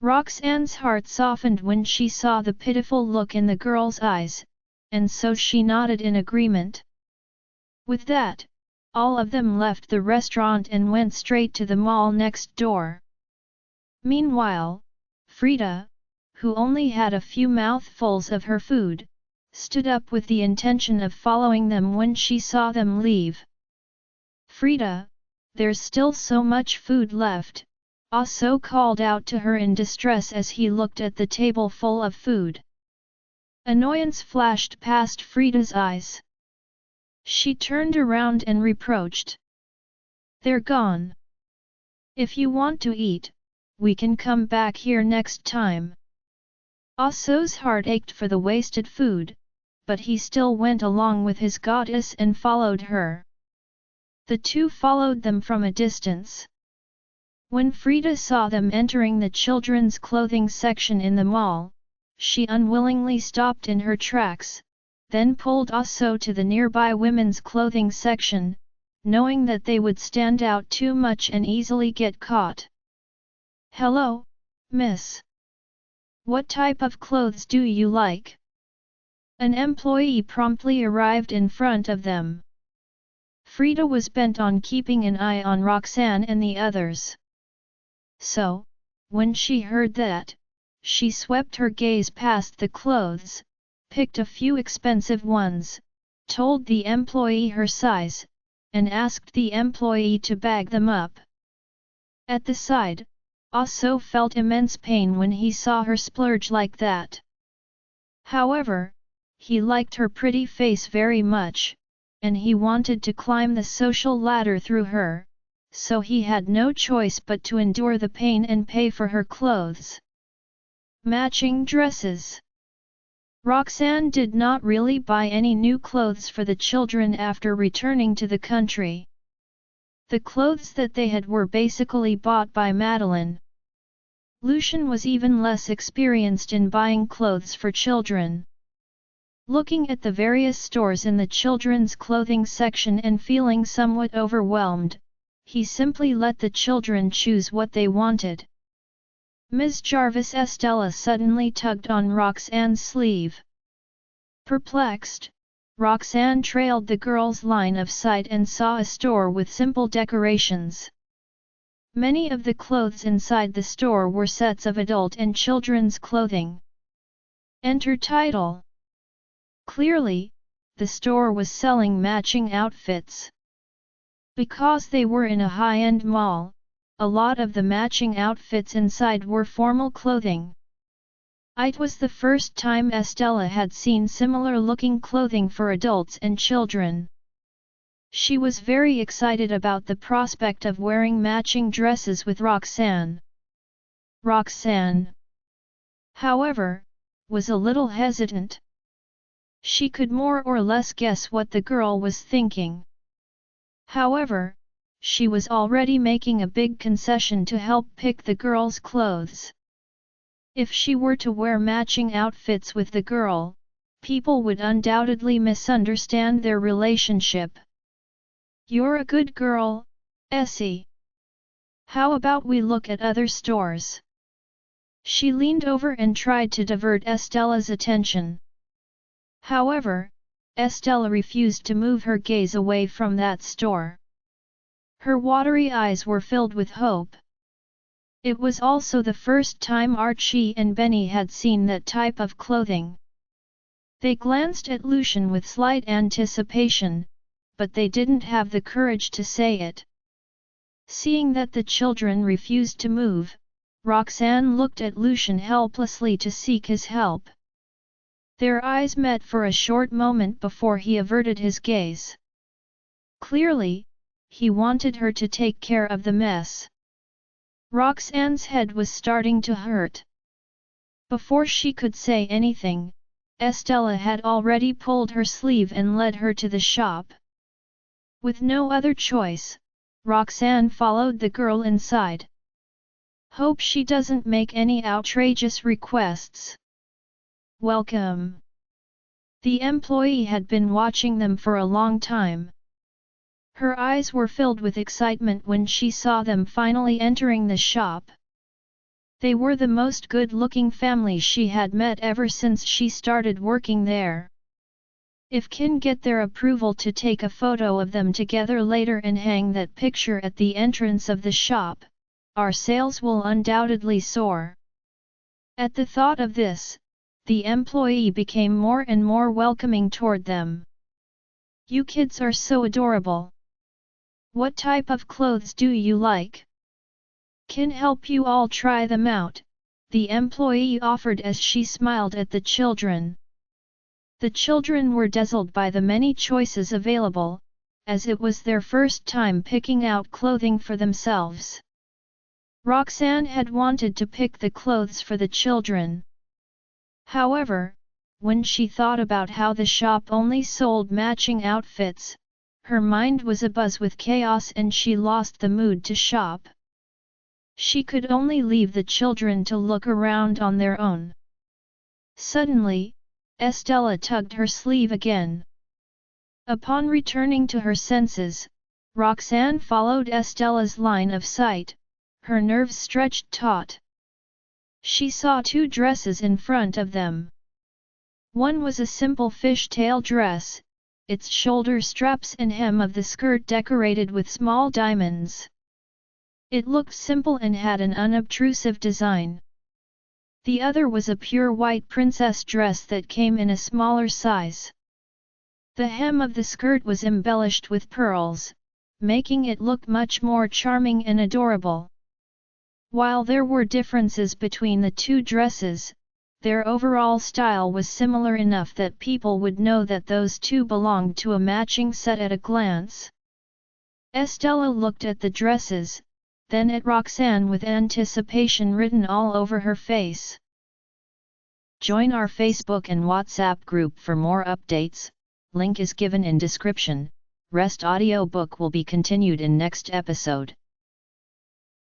Roxanne's heart softened when she saw the pitiful look in the girl's eyes, and so she nodded in agreement. With that, all of them left the restaurant and went straight to the mall next door. Meanwhile, Frida, who only had a few mouthfuls of her food, stood up with the intention of following them when she saw them leave. "Frida, there's still so much food left," Also called out to her in distress as he looked at the table full of food. Annoyance flashed past Frida's eyes. She turned around and reproached. "They're gone. If you want to eat, we can come back here next time." Asso's heart ached for the wasted food, but he still went along with his goddess and followed her. The two followed them from a distance. When Frida saw them entering the children's clothing section in the mall, she unwillingly stopped in her tracks, then pulled Asso to the nearby women's clothing section, knowing that they would stand out too much and easily get caught. "Hello, miss. What type of clothes do you like?" An employee promptly arrived in front of them. Frida was bent on keeping an eye on Roxanne and the others. So, when she heard that, she swept her gaze past the clothes, picked a few expensive ones, told the employee her size, and asked the employee to bag them up. At the side, Asso felt immense pain when he saw her splurge like that. However, he liked her pretty face very much, and he wanted to climb the social ladder through her, so he had no choice but to endure the pain and pay for her clothes. Matching dresses. Roxanne did not really buy any new clothes for the children after returning to the country. The clothes that they had were basically bought by Madeline. Lucian was even less experienced in buying clothes for children. Looking at the various stores in the children's clothing section and feeling somewhat overwhelmed, he simply let the children choose what they wanted. Ms. Jarvis Estella suddenly tugged on Roxanne's sleeve. Perplexed, Roxanne trailed the girl's line of sight and saw a store with simple decorations. Many of the clothes inside the store were sets of adult and children's clothing. Enter title. Clearly, the store was selling matching outfits. Because they were in a high-end mall, a lot of the matching outfits inside were formal clothing. It was the first time Estella had seen similar-looking clothing for adults and children. She was very excited about the prospect of wearing matching dresses with Roxanne. Roxanne, however, was a little hesitant. She could more or less guess what the girl was thinking. However, she was already making a big concession to help pick the girl's clothes. If she were to wear matching outfits with the girl, people would undoubtedly misunderstand their relationship. "You're a good girl, Essie. How about we look at other stores?" She leaned over and tried to divert Estella's attention. However, Estella refused to move her gaze away from that store. Her watery eyes were filled with hope. It was also the first time Archie and Benny had seen that type of clothing. They glanced at Lucian with slight anticipation, but they didn't have the courage to say it. Seeing that the children refused to move, Roxanne looked at Lucian helplessly to seek his help. Their eyes met for a short moment before he averted his gaze. Clearly, he wanted her to take care of the mess. Roxanne's head was starting to hurt. Before she could say anything, Estella had already pulled her sleeve and led her to the shop. With no other choice, Roxanne followed the girl inside. "Hope she doesn't make any outrageous requests." "Welcome." The employee had been watching them for a long time. Her eyes were filled with excitement when she saw them finally entering the shop. They were the most good-looking family she had met ever since she started working there. If can get their approval to take a photo of them together later and hang that picture at the entrance of the shop, our sales will undoubtedly soar. At the thought of this, the employee became more and more welcoming toward them. "You kids are so adorable. What type of clothes do you like? Can help you all try them out," the employee offered as she smiled at the children. The children were dazzled by the many choices available, as it was their first time picking out clothing for themselves. Roxanne had wanted to pick the clothes for the children. However, when she thought about how the shop only sold matching outfits, her mind was abuzz with chaos and she lost the mood to shop. She could only leave the children to look around on their own. Suddenly, Estella tugged her sleeve again. Upon returning to her senses, Roxanne followed Estella's line of sight, her nerves stretched taut. She saw two dresses in front of them. One was a simple fishtail dress, its shoulder straps and hem of the skirt decorated with small diamonds. It looked simple and had an unobtrusive design. The other was a pure white princess dress that came in a smaller size. The hem of the skirt was embellished with pearls, making it look much more charming and adorable. While there were differences between the two dresses, their overall style was similar enough that people would know that those two belonged to a matching set at a glance. Estella looked at the dresses, then at Roxanne with anticipation written all over her face. Join our Facebook and WhatsApp group for more updates, link is given in description. Rest audiobook will be continued in next episode.